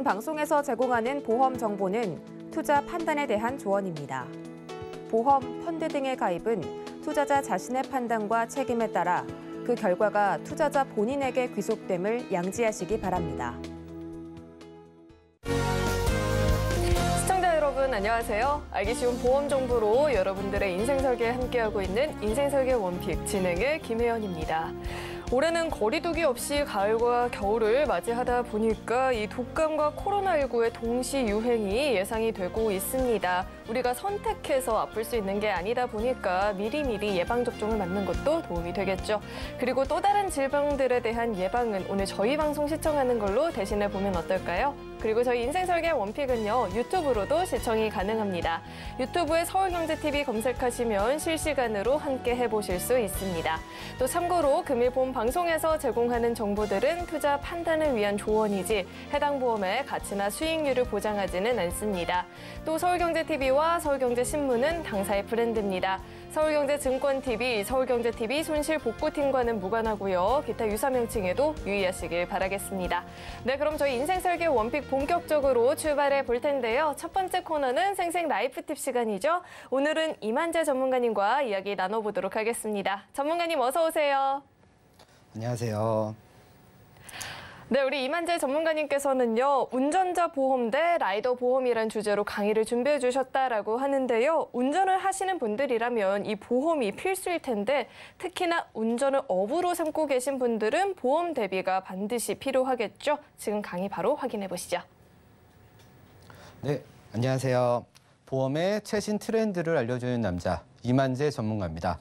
방송에서 제공하는 보험 정보는 투자 판단에 대한 조언입니다. 보험, 펀드 등의 가입은 투자자 자신의 판단과 책임에 따라 그 결과가 투자자 본인에게 귀속됨을 양지하시기 바랍니다. 시청자 여러분 안녕하세요. 알기 쉬운 보험 정보로 여러분들의 인생 설계에 함께하고 있는 인생 설계 원픽 진행의 김혜연입니다. 올해는 거리두기 없이 가을과 겨울을 맞이하다 보니까 이 독감과 코로나19의 동시 유행이 예상이 되고 있습니다. 우리가 선택해서 아플 수 있는 게 아니다 보니까 미리미리 예방접종을 맞는 것도 도움이 되겠죠. 그리고 또 다른 질병들에 대한 예방은 오늘 저희 방송 시청하는 걸로 대신해 보면 어떨까요? 그리고 저희 인생설계 원픽은요, 유튜브로도 시청이 가능합니다. 유튜브에 서울경제TV 검색하시면 실시간으로 함께 해보실 수 있습니다. 또 참고로 금일 본 방송에서 제공하는 정보들은 투자 판단을 위한 조언이지 해당 보험의 가치나 수익률을 보장하지는 않습니다. 또 서울경제TV와 서울경제신문은 당사의 브랜드입니다. 서울경제증권TV, 서울경제TV 손실복구팀과는 무관하고요. 기타 유사 명칭에도 유의하시길 바라겠습니다. 네, 그럼 저희 인생설계 원픽 본격적으로 출발해 볼 텐데요. 첫 번째 코너는 생생 라이프 팁 시간이죠. 오늘은 이만재 전문가님과 이야기 나눠보도록 하겠습니다. 전문가님 어서 오세요. 안녕하세요. 네, 우리 이만재 전문가님께서는요, 운전자 보험 대 라이더 보험이란 주제로 강의를 준비해 주셨다라고 하는데요. 운전을 하시는 분들이라면 이 보험이 필수일 텐데 특히나 운전을 업으로 삼고 계신 분들은 보험 대비가 반드시 필요하겠죠. 지금 강의 바로 확인해 보시죠. 네, 안녕하세요. 보험의 최신 트렌드를 알려주는 남자 이만재 전문가입니다.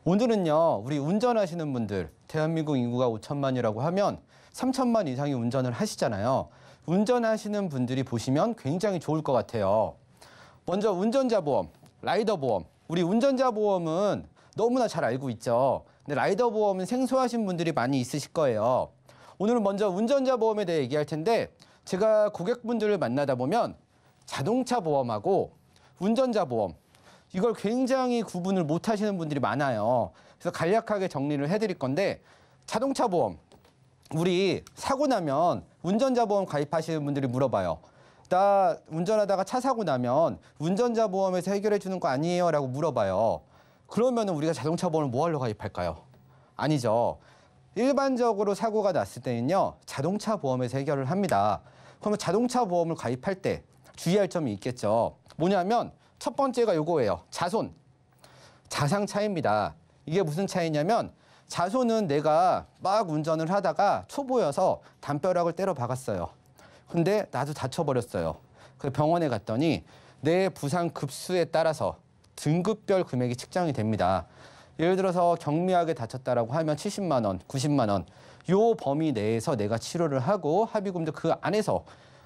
오늘은요, 우리 운전하시는 분들, 대한민국 인구가 5천만이라고 하면 3천만 이상이 운전을 하시잖아요. 운전하시는 분들이 보시면 굉장히 좋을 것 같아요. 먼저 운전자 보험, 라이더 보험. 우리 운전자 보험은 너무나 잘 알고 있죠. 근데 라이더 보험은 생소하신 분들이 많이 있으실 거예요. 오늘은 먼저 운전자 보험에 대해 얘기할 텐데 제가 고객분들을 만나다 보면 자동차 보험하고 운전자 보험, 이걸 굉장히 구분을 못 하시는 분들이 많아요. 그래서 간략하게 정리를 해드릴 건데 자동차 보험. 우리 사고 나면 운전자 보험 가입하시는 분들이 물어봐요. 나 운전하다가 차 사고 나면 운전자 보험에서 해결해 주는 거 아니에요? 라고 물어봐요. 그러면 우리가 자동차 보험을 뭐 하러 가입할까요? 아니죠. 일반적으로 사고가 났을 때는요, 자동차 보험에서 해결을 합니다. 그러면 자동차 보험을 가입할 때 주의할 점이 있겠죠. 뭐냐면 첫 번째가 요거예요. 자손. 자상 차이입니다. 이게 무슨 차이냐면 자손은 내가 막 운전을 하다가 초보여서 담벼락을 때려 박았어요. 근데 나도 다쳐버렸어요. 그래서 병원에 갔더니 내 부상 급수에 따라서 등급별 금액이 측정이 됩니다. 예를 들어서 경미하게 다쳤다라고 하면 70만 원, 90만 원, 요 범위 내에서 내가 치료를 하고 합의금도 그 안에서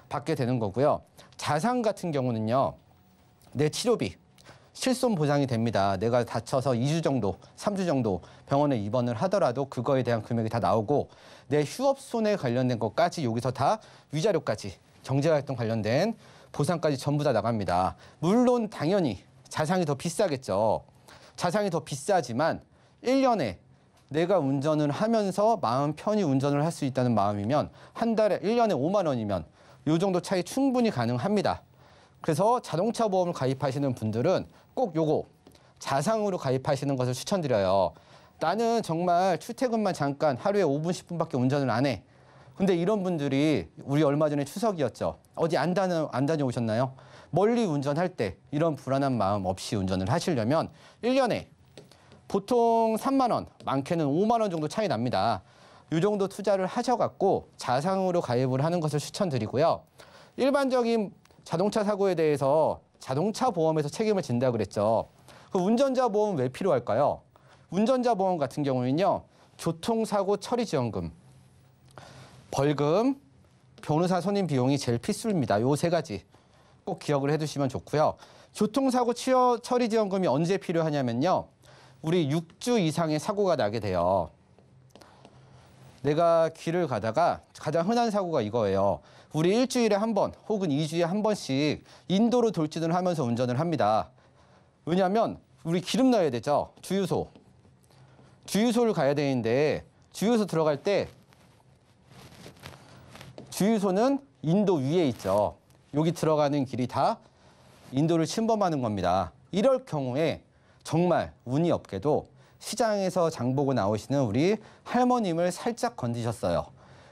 받게 되는 거고요. 자상 같은 경우는요, 내 치료비, 실손 보상이 됩니다. 내가 다쳐서 2주 정도, 3주 정도 병원에 입원을 하더라도 그거에 대한 금액이 다 나오고 내 휴업손해 관련된 것까지 여기서 다 위자료까지 경제활동 관련된 보상까지 전부 다 나갑니다. 물론 당연히 자상이 더 비싸겠죠. 자상이 더 비싸지만 1년에 내가 운전을 하면서 마음 편히 운전을 할 수 있다는 마음이면 한 달에 1년에 5만 원이면 이 정도 차이 충분히 가능합니다. 그래서 자동차 보험을 가입하시는 분들은 꼭 요거 자상으로 가입하시는 것을 추천드려요. 나는 정말 출퇴근만 잠깐 하루에 5분, 10분밖에 운전을 안 해. 근데 이런 분들이 우리 얼마 전에 추석이었죠. 어디 안 다녀오셨나요? 멀리 운전할 때 이런 불안한 마음 없이 운전을 하시려면 1년에 보통 3만 원, 많게는 5만 원 정도 차이 납니다. 이 정도 투자를 하셔갖고 자상으로 가입을 하는 것을 추천드리고요. 일반적인 자동차 사고에 대해서 자동차 보험에서 책임을 진다 그랬죠. 그 운전자 보험은 왜 필요할까요? 운전자 보험 같은 경우는요, 교통사고 처리지원금, 벌금, 변호사 선임 비용이 제일 필수입니다. 요 세 가지 꼭 기억을 해두시면 좋고요. 교통사고 처리지원금이 언제 필요하냐면요, 우리 6주 이상의 사고가 나게 돼요. 내가 길을 가다가 가장 흔한 사고가 이거예요. 우리 일주일에 한 번 혹은 2주에 한 번씩 인도로 돌진을 하면서 운전을 합니다. 왜냐하면 우리 기름 넣어야 되죠. 주유소를 가야 되는데 주유소 들어갈 때 주유소는 인도 위에 있죠. 여기 들어가는 길이 다 인도를 침범하는 겁니다. 이럴 경우에 정말 운이 없게도 시장에서 장보고 나오시는 우리 할머님을 살짝 건드셨어요.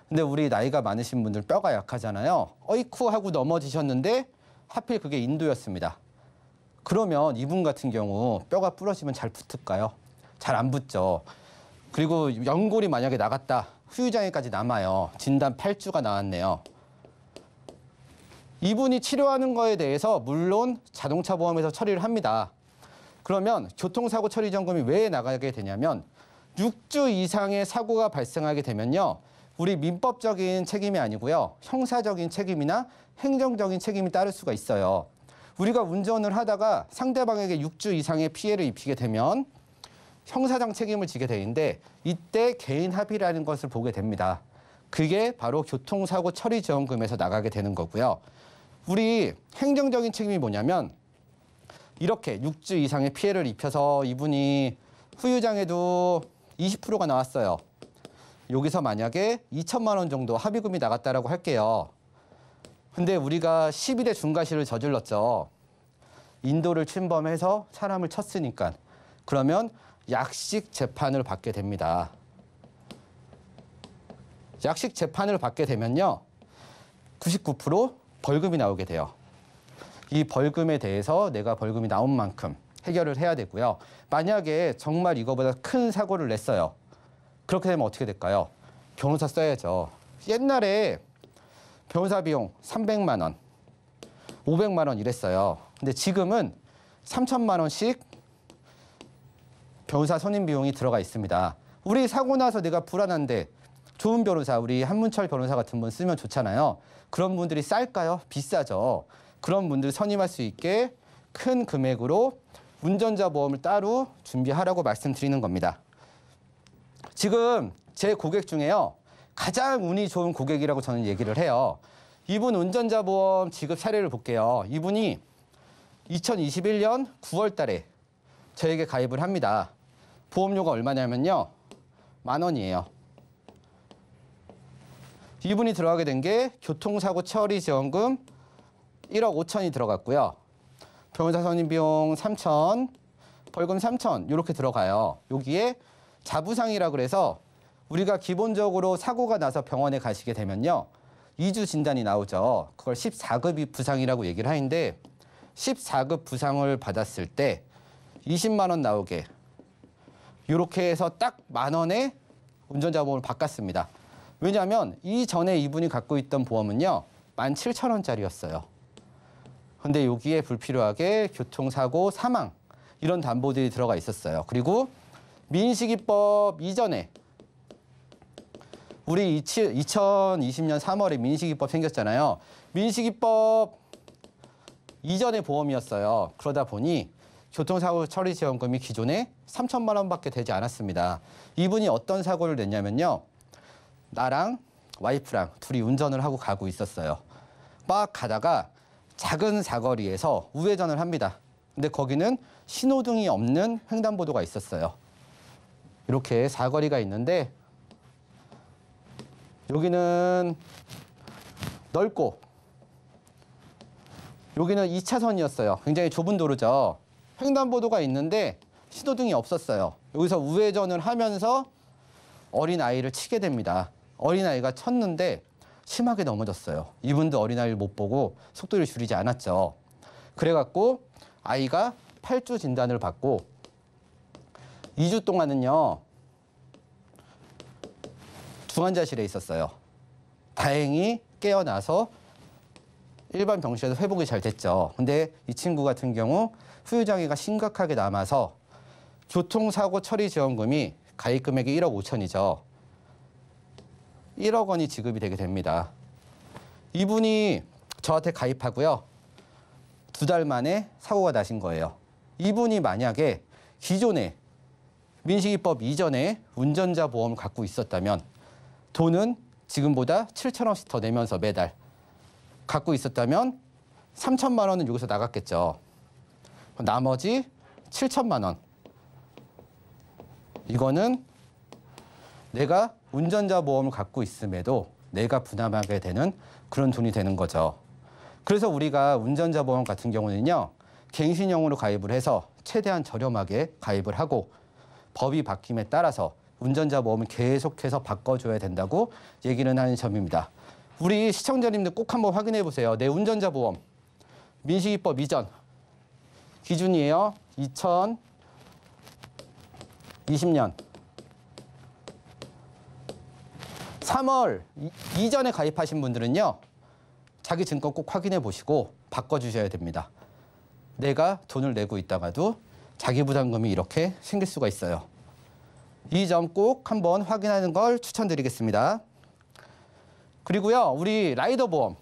근데 우리 나이가 많으신 분들 뼈가 약하잖아요. 어이쿠 하고 넘어지셨는데 하필 그게 인도였습니다. 그러면 이분 같은 경우 뼈가 부러지면 잘 붙을까요? 잘 안 붙죠. 그리고 연골이 만약에 나갔다. 후유장애까지 남아요. 진단 8주가 나왔네요. 이분이 치료하는 거에 대해서 물론 자동차 보험에서 처리를 합니다. 그러면 교통사고 처리지원금이 왜 나가게 되냐면 6주 이상의 사고가 발생하게 되면요. 우리 민법적인 책임이 아니고요. 형사적인 책임이나 행정적인 책임이 따를 수가 있어요. 우리가 운전을 하다가 상대방에게 6주 이상의 피해를 입히게 되면 형사상 책임을 지게 되는데 이때 개인 합의라는 것을 보게 됩니다. 그게 바로 교통사고 처리지원금에서 나가게 되는 거고요. 우리 행정적인 책임이 뭐냐면 이렇게 6주 이상의 피해를 입혀서 이분이 후유장애도 20%가 나왔어요. 여기서 만약에 2천만 원 정도 합의금이 나갔다라고 할게요. 근데 우리가 10일의 중과실을 저질렀죠. 인도를 침범해서 사람을 쳤으니까. 그러면 약식 재판을 받게 됩니다. 약식 재판을 받게 되면요. 99% 벌금이 나오게 돼요. 이 벌금에 대해서 내가 벌금이 나온 만큼 해결을 해야 되고요. 만약에 정말 이거보다 큰 사고를 냈어요. 그렇게 되면 어떻게 될까요? 변호사 써야죠. 옛날에 변호사 비용 300만 원, 500만 원 이랬어요. 근데 지금은 3천만 원씩 변호사 선임 비용이 들어가 있습니다. 우리 사고 나서 내가 불안한데 좋은 변호사, 우리 한문철 변호사 같은 분 쓰면 좋잖아요. 그런 분들이 쌀까요? 비싸죠. 그런 분들 선임할 수 있게 큰 금액으로 운전자 보험을 따로 준비하라고 말씀드리는 겁니다. 지금 제 고객 중에요. 가장 운이 좋은 고객이라고 저는 얘기를 해요. 이분 운전자 보험 지급 사례를 볼게요. 이분이 2021년 9월 달에 저에게 가입을 합니다. 보험료가 얼마냐면요. 10,000원이에요. 이분이 들어가게 된 게 교통사고 처리 지원금 1억 5천이 들어갔고요. 변호사 선임 비용 3천, 벌금 3천 이렇게 들어가요. 여기에 자부상이라 그래서 우리가 기본적으로 사고가 나서 병원에 가시게 되면요. 2주 진단이 나오죠. 그걸 14급 부상이라고 얘기를 하는데 14급 부상을 받았을 때 20만 원 나오게 이렇게 해서 딱 10,000원에 운전자 보험을 바꿨습니다. 왜냐하면 이전에 이분이 갖고 있던 보험은요. 17,000원짜리였어요. 근데 여기에 불필요하게 교통사고, 사망 이런 담보들이 들어가 있었어요. 그리고 민식이법 이전에 우리 2020년 3월에 민식이법 생겼잖아요. 민식이법 이전의 보험이었어요. 그러다 보니 교통사고 처리 지원금이 기존에 3천만 원밖에 되지 않았습니다. 이분이 어떤 사고를 냈냐면요. 나랑 와이프랑 둘이 운전을 하고 가고 있었어요. 막 가다가 작은 사거리에서 우회전을 합니다. 근데 거기는 신호등이 없는 횡단보도가 있었어요. 이렇게 사거리가 있는데 여기는 넓고 여기는 2차선이었어요. 굉장히 좁은 도로죠. 횡단보도가 있는데 신호등이 없었어요. 여기서 우회전을 하면서 어린아이를 치게 됩니다. 어린아이가 쳤는데 심하게 넘어졌어요. 이분도 어린아이를 못 보고 속도를 줄이지 않았죠. 그래갖고 아이가 8주 진단을 받고 2주 동안은요. 중환자실에 있었어요. 다행히 깨어나서 일반 병실에서 회복이 잘 됐죠. 근데 이 친구 같은 경우 후유장애가 심각하게 남아서 교통사고 처리 지원금이 가입 금액이 1억 5천이죠. 1억 원이 지급이 되게 됩니다. 이분이 저한테 가입하고요. 2달 만에 사고가 나신 거예요. 이분이 만약에 기존에 민식이법 이전에 운전자 보험을 갖고 있었다면 돈은 지금보다 7,000원씩 더 내면서 매달 갖고 있었다면 3천만 원은 여기서 나갔겠죠. 나머지 7천만 원. 이거는 내가 운전자 보험을 갖고 있음에도 내가 부담하게 되는 그런 돈이 되는 거죠. 그래서 우리가 운전자 보험 같은 경우는요. 갱신형으로 가입을 해서 최대한 저렴하게 가입을 하고 법이 바뀜에 따라서 운전자 보험을 계속해서 바꿔줘야 된다고 얘기는 하는 점입니다. 우리 시청자님들 꼭 한번 확인해 보세요. 내 운전자 보험 민식이법 이전 기준이에요. 2020년 3월 이전에 가입하신 분들은요. 자기 증권 꼭 확인해 보시고 바꿔주셔야 됩니다. 내가 돈을 내고 있다가도 자기 부담금이 이렇게 생길 수가 있어요. 이 점 꼭 한번 확인하는 걸 추천드리겠습니다. 그리고요. 우리 라이더 보험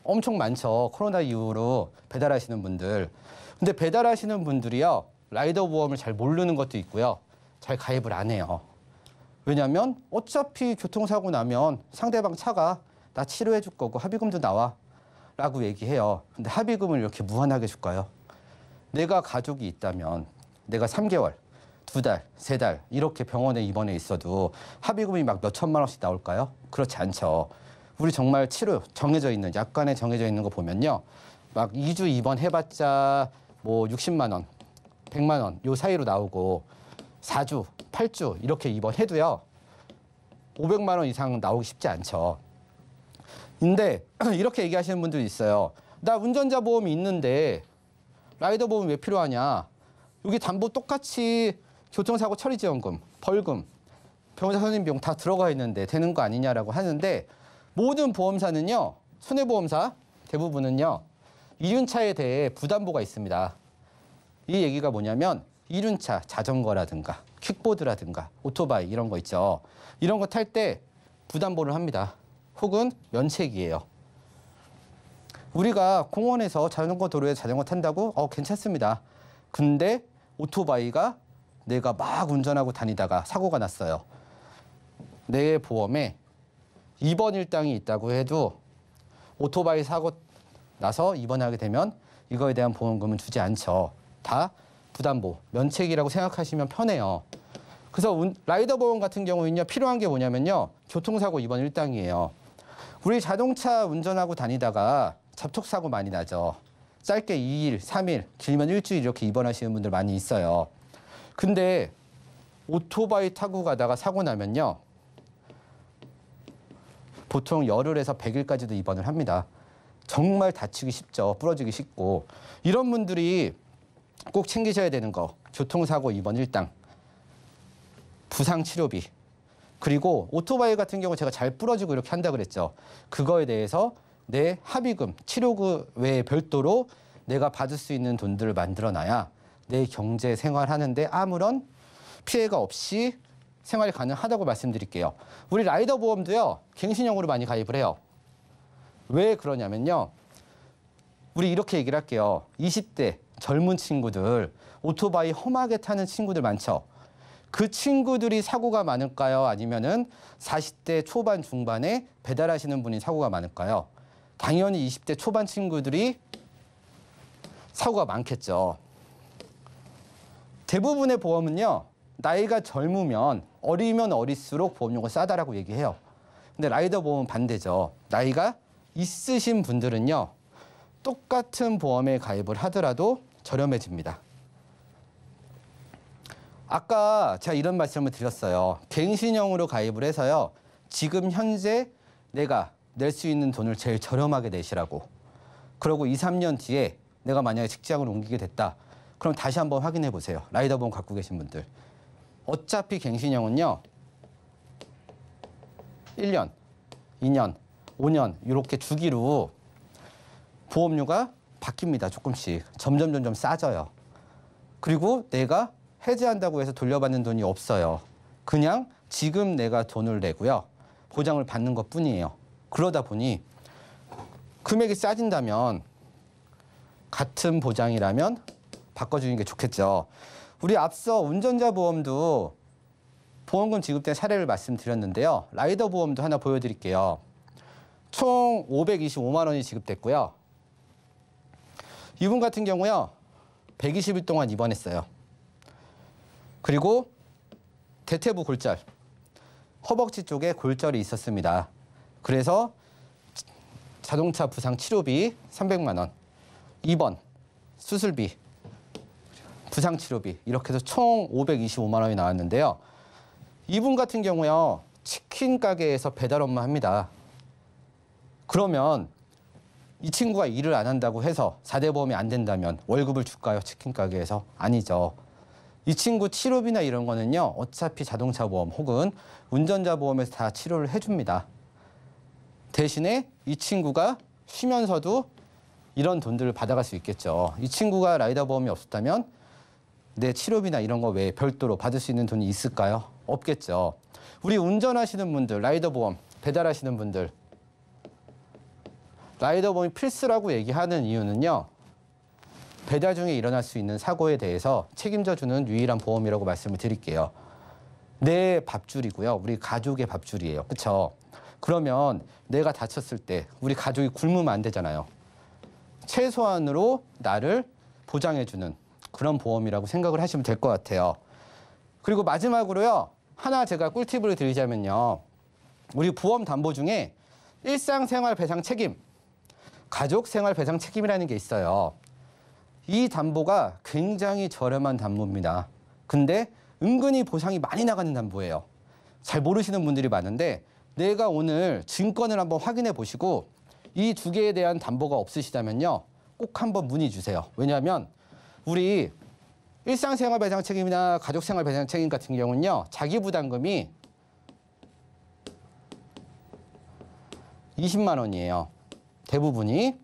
엄청 많죠. 코로나 이후로 배달하시는 분들. 근데 배달하시는 분들이요. 라이더 보험을 잘 모르는 것도 있고요. 잘 가입을 안 해요. 왜냐하면 어차피 교통사고 나면 상대방 차가 나 치료해 줄 거고 합의금도 나와 라고 얘기해요. 근데 합의금을 이렇게 무한하게 줄까요? 내가 가족이 있다면 내가 3개월, 2달, 3달 이렇게 병원에 입원해 있어도 합의금이 막 몇 천만 원씩 나올까요? 그렇지 않죠. 우리 정말 치료 정해져 있는 약관에 정해져 있는 거 보면요. 막 2주 입원해봤자 뭐 60만 원, 100만 원 요 사이로 나오고 4주, 8주 이렇게 입원해도요. 500만 원 이상 나오기 쉽지 않죠. 근데 이렇게 얘기하시는 분들이 있어요. 나 운전자 보험이 있는데 라이더 보험이 왜 필요하냐. 여기 담보 똑같이 교통사고 처리지원금, 벌금, 병원사 선임 비용 다 들어가 있는데 되는 거 아니냐라고 하는데 모든 보험사는요. 손해보험사 대부분은요. 이륜차에 대해 부담보가 있습니다. 이 얘기가 뭐냐면 이륜차, 자전거라든가 퀵보드라든가 오토바이 이런 거 있죠. 이런 거 탈 때 부담보를 합니다. 혹은 면책이에요. 우리가 공원에서 자전거 도로에 자전거 탄다고 괜찮습니다. 근데 오토바이가 내가 막 운전하고 다니다가 사고가 났어요. 내 보험에 입원 일당이 있다고 해도 오토바이 사고 나서 입원하게 되면 이거에 대한 보험금은 주지 않죠. 다 부담보, 면책이라고 생각하시면 편해요. 그래서 라이더 보험 같은 경우는요. 필요한 게 뭐냐면요. 교통사고 입원 일당이에요. 우리 자동차 운전하고 다니다가 접촉사고 많이 나죠. 짧게 2일, 3일, 길면 일주일 이렇게 입원하시는 분들 많이 있어요. 근데 오토바이 타고 가다가 사고 나면요. 보통 열흘에서 100일까지도 입원을 합니다. 정말 다치기 쉽죠. 부러지기 쉽고. 이런 분들이 꼭 챙기셔야 되는 거. 교통사고 입원 일당, 부상치료비, 그리고 오토바이 같은 경우 제가 잘 부러지고 이렇게 한다 그랬죠. 그거에 대해서 내 합의금, 치료금 외에 별도로 내가 받을 수 있는 돈들을 만들어놔야 내 경제 생활하는데 아무런 피해가 없이 생활이 가능하다고 말씀드릴게요. 우리 라이더 보험도요. 갱신형으로 많이 가입을 해요. 왜 그러냐면요. 우리 이렇게 얘기를 할게요. 20대 젊은 친구들, 오토바이 험하게 타는 친구들 많죠. 그 친구들이 사고가 많을까요? 아니면은 40대 초반 중반에 배달하시는 분이 사고가 많을까요? 당연히 20대 초반 친구들이 사고가 많겠죠. 대부분의 보험은요. 나이가 젊으면 어리면 어릴수록 보험료가 싸다라고 얘기해요. 근데 라이더 보험은 반대죠. 나이가 있으신 분들은요. 똑같은 보험에 가입을 하더라도 저렴해집니다. 아까 제가 이런 말씀을 드렸어요. 갱신형으로 가입을 해서요. 지금 현재 내가 낼 수 있는 돈을 제일 저렴하게 내시라고. 그러고 2, 3년 뒤에 내가 만약에 직장을 옮기게 됐다. 그럼 다시 한번 확인해 보세요. 라이더 보험 갖고 계신 분들. 어차피 갱신형은요. 1년, 2년, 5년 이렇게 주기로 보험료가 바뀝니다. 조금씩. 점점 싸져요. 그리고 내가 해지한다고 해서 돌려받는 돈이 없어요. 그냥 지금 내가 돈을 내고요. 보장을 받는 것뿐이에요. 그러다 보니 금액이 싸진다면 같은 보장이라면 바꿔주는 게 좋겠죠. 우리 앞서 운전자 보험도 보험금 지급된 사례를 말씀드렸는데요. 라이더 보험도 하나 보여드릴게요. 총 525만 원이 지급됐고요. 이분 같은 경우요. 120일 동안 입원했어요. 그리고 대퇴부 골절, 허벅지 쪽에 골절이 있었습니다. 그래서 자동차 부상 치료비 300만 원, 입원, 수술비, 부상 치료비 이렇게 해서 총 525만 원이 나왔는데요. 이분 같은 경우요. 치킨 가게에서 배달 업무 합니다. 그러면 이 친구가 일을 안 한다고 해서 4대 보험이 안 된다면 월급을 줄까요? 치킨 가게에서? 아니죠. 이 친구 치료비나 이런 거는요. 어차피 자동차 보험 혹은 운전자 보험에서 다 치료를 해줍니다. 대신에 이 친구가 쉬면서도 이런 돈들을 받아갈 수 있겠죠. 이 친구가 라이더 보험이 없었다면 내 치료비나 이런 거 외에 별도로 받을 수 있는 돈이 있을까요? 없겠죠. 우리 운전하시는 분들, 라이더 보험, 배달하시는 분들 라이더 보험이 필수라고 얘기하는 이유는요. 배달 중에 일어날 수 있는 사고에 대해서 책임져주는 유일한 보험이라고 말씀을 드릴게요. 내 밥줄이고요. 우리 가족의 밥줄이에요. 그렇죠? 그러면 내가 다쳤을 때 우리 가족이 굶으면 안 되잖아요. 최소한으로 나를 보장해주는 그런 보험이라고 생각을 하시면 될 것 같아요. 그리고 마지막으로요. 하나 제가 꿀팁을 드리자면요. 우리 보험 담보 중에 일상생활 배상 책임, 가족 생활 배상 책임이라는 게 있어요. 이 담보가 굉장히 저렴한 담보입니다. 근데 은근히 보상이 많이 나가는 담보예요. 잘 모르시는 분들이 많은데 내가 오늘 증권을 한번 확인해 보시고 이 두 개에 대한 담보가 없으시다면요. 꼭 한번 문의 주세요. 왜냐하면 우리 일상생활 배상 책임이나 가족생활 배상 책임 같은 경우는요. 자기 부담금이 20만 원이에요. 대부분이.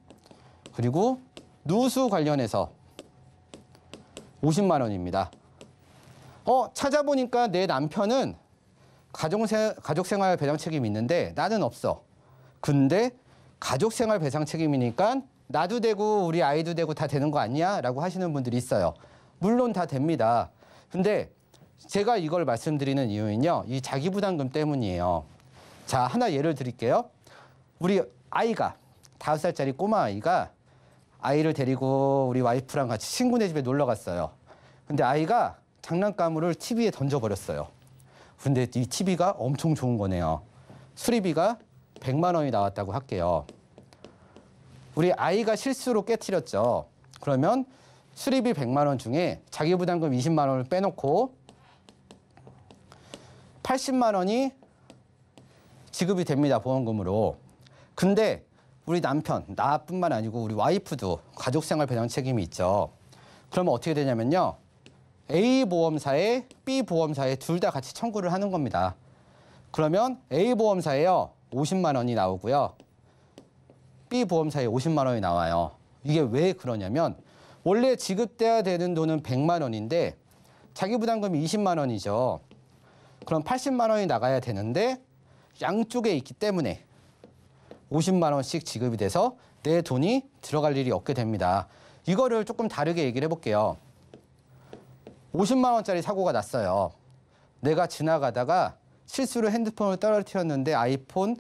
그리고 누수 관련해서 50만 원입니다. 찾아보니까 내 남편은 가족생활 배상 책임이 있는데 나는 없어. 근데 가족생활 배상 책임이니까 나도 되고 우리 아이도 되고 다 되는 거 아니야? 라고 하시는 분들이 있어요. 물론 다 됩니다. 근데 제가 이걸 말씀드리는 이유는요. 이 자기부담금 때문이에요. 자, 하나 예를 드릴게요. 우리 아이가 5살짜리 꼬마 아이가 아이를 데리고 우리 와이프랑 같이 친구네 집에 놀러 갔어요. 근데 아이가 장난감을 TV에 던져버렸어요. 근데 이 TV가 엄청 좋은 거네요. 수리비가 100만 원이 나왔다고 할게요. 우리 아이가 실수로 깨트렸죠. 그러면 수리비 100만 원 중에 자기부담금 20만 원을 빼놓고 80만 원이 지급이 됩니다. 보험금으로. 근데 우리 남편, 나뿐만 아니고 우리 와이프도 가족생활 배상 책임이 있죠. 그러면 어떻게 되냐면요. A 보험사에 B 보험사에 둘 다 같이 청구를 하는 겁니다. 그러면 A 보험사에요. 50만 원이 나오고요. B 보험사에 50만 원이 나와요. 이게 왜 그러냐면 원래 지급돼야 되는 돈은 100만 원인데 자기부담금이 20만 원이죠. 그럼 80만 원이 나가야 되는데 양쪽에 있기 때문에 50만 원씩 지급이 돼서 내 돈이 들어갈 일이 없게 됩니다. 이거를 조금 다르게 얘기를 해볼게요. 50만 원짜리 사고가 났어요. 내가 지나가다가 실수로 핸드폰을 떨어뜨렸는데 아이폰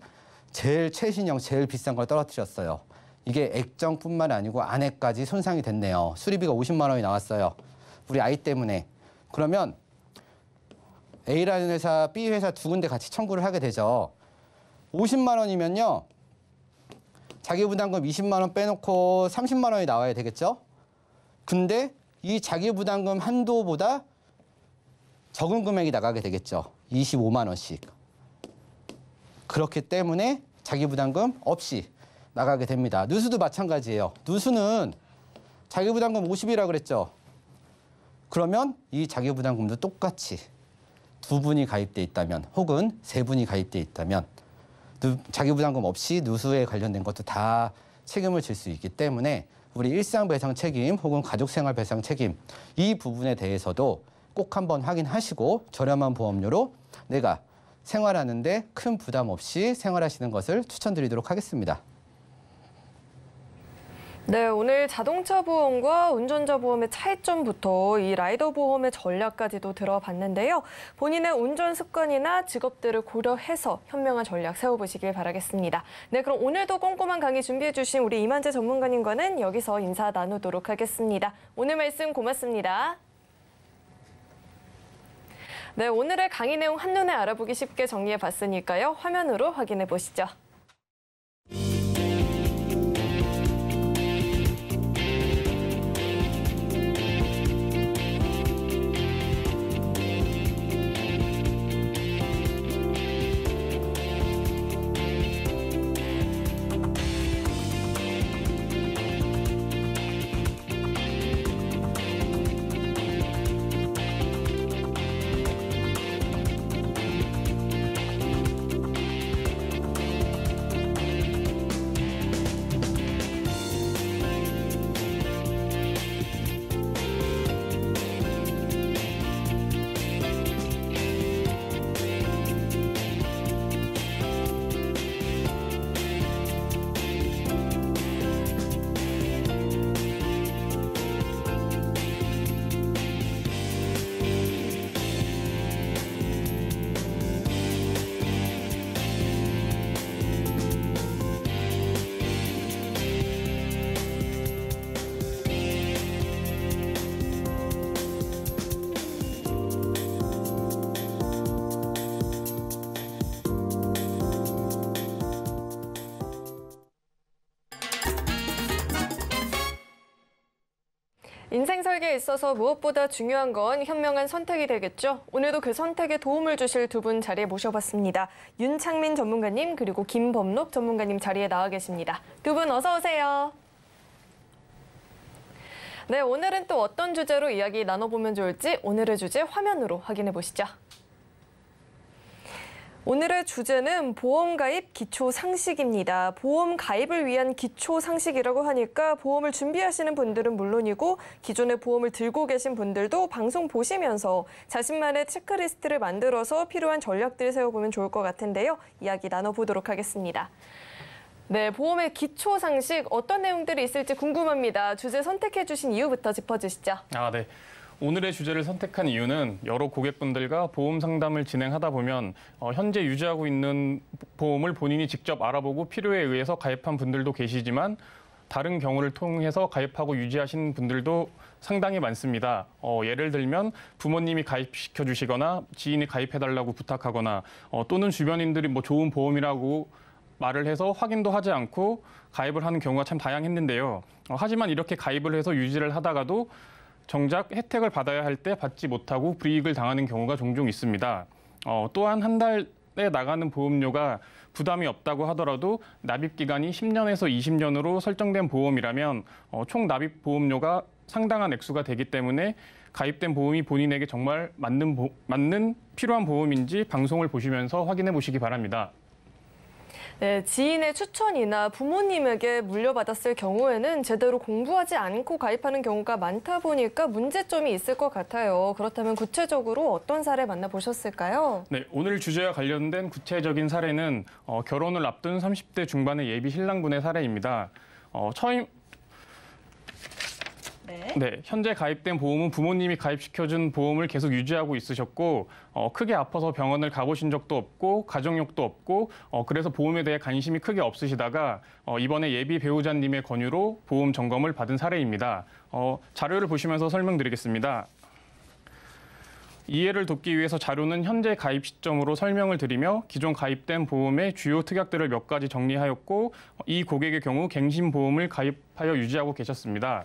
제일 최신형, 제일 비싼 걸 떨어뜨렸어요. 이게 액정뿐만 아니고 안에까지 손상이 됐네요. 수리비가 50만 원이 나왔어요. 우리 아이 때문에. 그러면 A라는 회사, B 회사 두 군데 같이 청구를 하게 되죠. 50만 원이면요. 자기부담금 20만 원 빼놓고 30만 원이 나와야 되겠죠? 근데 이 자기부담금 한도보다 적은 금액이 나가게 되겠죠. 25만 원씩. 그렇기 때문에 자기부담금 없이 나가게 됩니다. 누수도 마찬가지예요. 누수는 자기부담금 50이라고 그랬죠. 그러면 이 자기부담금도 똑같이 두 분이 가입돼 있다면 혹은 세 분이 가입돼 있다면 자기부담금 없이 누수에 관련된 것도 다 책임을 질 수 있기 때문에 우리 일상배상 책임 혹은 가족생활 배상 책임 이 부분에 대해서도 꼭 한번 확인하시고 저렴한 보험료로 내가 생활하는데 큰 부담 없이 생활하시는 것을 추천드리도록 하겠습니다. 네, 오늘 자동차 보험과 운전자 보험의 차이점부터 이 라이더 보험의 전략까지도 들어봤는데요. 본인의 운전 습관이나 직업들을 고려해서 현명한 전략 세워보시길 바라겠습니다. 네, 그럼 오늘도 꼼꼼한 강의 준비해 주신 우리 이만재 전문가님과는 여기서 인사 나누도록 하겠습니다. 오늘 말씀 고맙습니다. 네, 오늘의 강의 내용 한눈에 알아보기 쉽게 정리해 봤으니까요. 화면으로 확인해 보시죠. 인생 설계에 있어서 무엇보다 중요한 건 현명한 선택이 되겠죠. 오늘도 그 선택에 도움을 주실 두 분 자리에 모셔봤습니다. 윤창민 전문가님 그리고 김범록 전문가님 자리에 나와 계십니다. 두 분 어서 오세요. 네, 오늘은 또 어떤 주제로 이야기 나눠보면 좋을지 오늘의 주제 화면으로 확인해 보시죠. 오늘의 주제는 보험 가입 기초 상식입니다. 보험 가입을 위한 기초 상식이라고 하니까 보험을 준비하시는 분들은 물론이고 기존에 보험을 들고 계신 분들도 방송 보시면서 자신만의 체크리스트를 만들어서 필요한 전략들 세워보면 좋을 것 같은데요. 이야기 나눠보도록 하겠습니다. 네, 보험의 기초 상식 어떤 내용들이 있을지 궁금합니다. 주제 선택해 주신 이유부터 짚어주시죠. 네. 오늘의 주제를 선택한 이유는 여러 고객분들과 보험 상담을 진행하다 보면 현재 유지하고 있는 보험을 본인이 직접 알아보고 필요에 의해서 가입한 분들도 계시지만 다른 경우를 통해서 가입하고 유지하신 분들도 상당히 많습니다. 예를 들면 부모님이 가입시켜 주시거나 지인이 가입해달라고 부탁하거나 또는 주변인들이 좋은 보험이라고 말을 해서 확인도 하지 않고 가입을 하는 경우가 참 다양했는데요. 하지만 이렇게 가입을 해서 유지를 하다가도 정작 혜택을 받아야 할 때 받지 못하고 불이익을 당하는 경우가 종종 있습니다. 또한 한 달에 나가는 보험료가 부담이 없다고 하더라도 납입 기간이 10년에서 20년으로 설정된 보험이라면 총 납입 보험료가 상당한 액수가 되기 때문에 가입된 보험이 본인에게 정말 맞는 필요한 보험인지 방송을 보시면서 확인해 보시기 바랍니다. 네, 지인의 추천이나 부모님에게 물려받았을 경우에는 제대로 공부하지 않고 가입하는 경우가 많다 보니까 문제점이 있을 것 같아요. 그렇다면 구체적으로 어떤 사례 만나보셨을까요? 네, 오늘 주제와 관련된 구체적인 사례는 결혼을 앞둔 30대 중반의 예비 신랑분의 사례입니다. 네, 현재 가입된 보험은 부모님이 가입시켜준 보험을 계속 유지하고 있으셨고 크게 아파서 병원을 가보신 적도 없고 가족력도 없고 그래서 보험에 대해 관심이 크게 없으시다가 이번에 예비 배우자님의 권유로 보험 점검을 받은 사례입니다. 자료를 보시면서 설명드리겠습니다. 이해를 돕기 위해서 자료는 현재 가입 시점으로 설명을 드리며 기존 가입된 보험의 주요 특약들을 몇 가지 정리하였고 이 고객의 경우 갱신보험을 가입하여 유지하고 계셨습니다.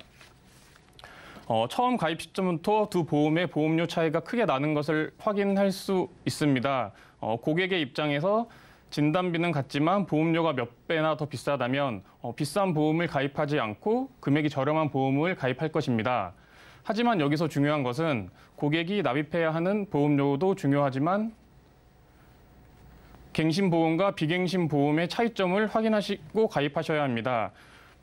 처음 가입 시점부터 두 보험의 보험료 차이가 크게 나는 것을 확인할 수 있습니다. 고객의 입장에서 진단비는 같지만 보험료가 몇 배나 더 비싸다면 비싼 보험을 가입하지 않고 금액이 저렴한 보험을 가입할 것입니다. 하지만 여기서 중요한 것은 고객이 납입해야 하는 보험료도 중요하지만 갱신보험과 비갱신보험의 차이점을 확인하시고 가입하셔야 합니다.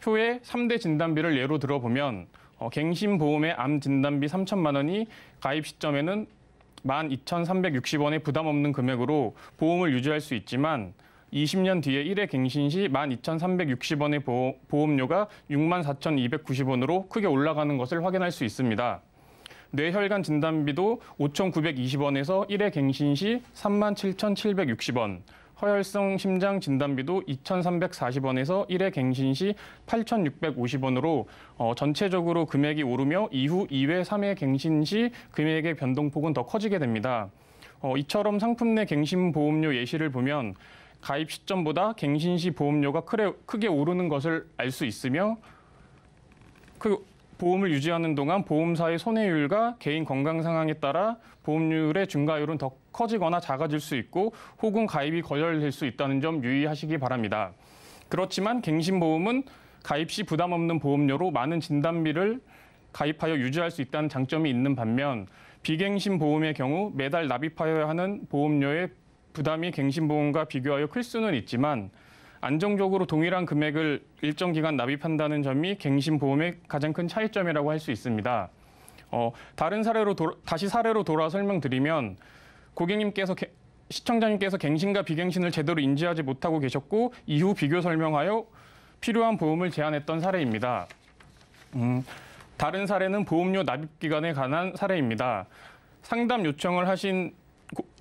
표에 3대 진단비를 예로 들어보면 갱신보험의 암 진단비 3천만 원이 가입 시점에는 12,360원의 부담 없는 금액으로 보험을 유지할 수 있지만 20년 뒤에 1회 갱신 시 12,360원의 보험료가 64,290원으로 크게 올라가는 것을 확인할 수 있습니다. 뇌혈관 진단비도 5,920원에서 1회 갱신 시 37,760원, 허혈성 심장 진단비도 2,340원에서 1회 갱신 시 8,650원으로 전체적으로 금액이 오르며 이후 2회, 3회 갱신 시 금액의 변동폭은 더 커지게 됩니다. 이처럼 상품 내 갱신 보험료 예시를 보면 가입 시점보다 갱신 시 보험료가 크게 오르는 것을 알 수 있으며 그 보험을 유지하는 동안 보험사의 손해율과 개인 건강 상황에 따라 보험료의 증가율은 더 커지거나 작아질 수 있고 혹은 가입이 거절될 수 있다는 점 유의하시기 바랍니다. 그렇지만 갱신보험은 가입 시 부담 없는 보험료로 많은 진단비를 가입하여 유지할 수 있다는 장점이 있는 반면 비갱신보험의 경우 매달 납입하여야 하는 보험료의 부담이 갱신보험과 비교하여 클 수는 있지만 안정적으로 동일한 금액을 일정 기간 납입한다는 점이 갱신보험의 가장 큰 차이점이라고 할 수 있습니다. 다시 사례로 돌아 설명드리면 시청자님께서 갱신과 비갱신을 제대로 인지하지 못하고 계셨고 이후 비교 설명하여 필요한 보험을 제안했던 사례입니다. 다른 사례는 보험료 납입 기간에 관한 사례입니다. 상담 요청을 하신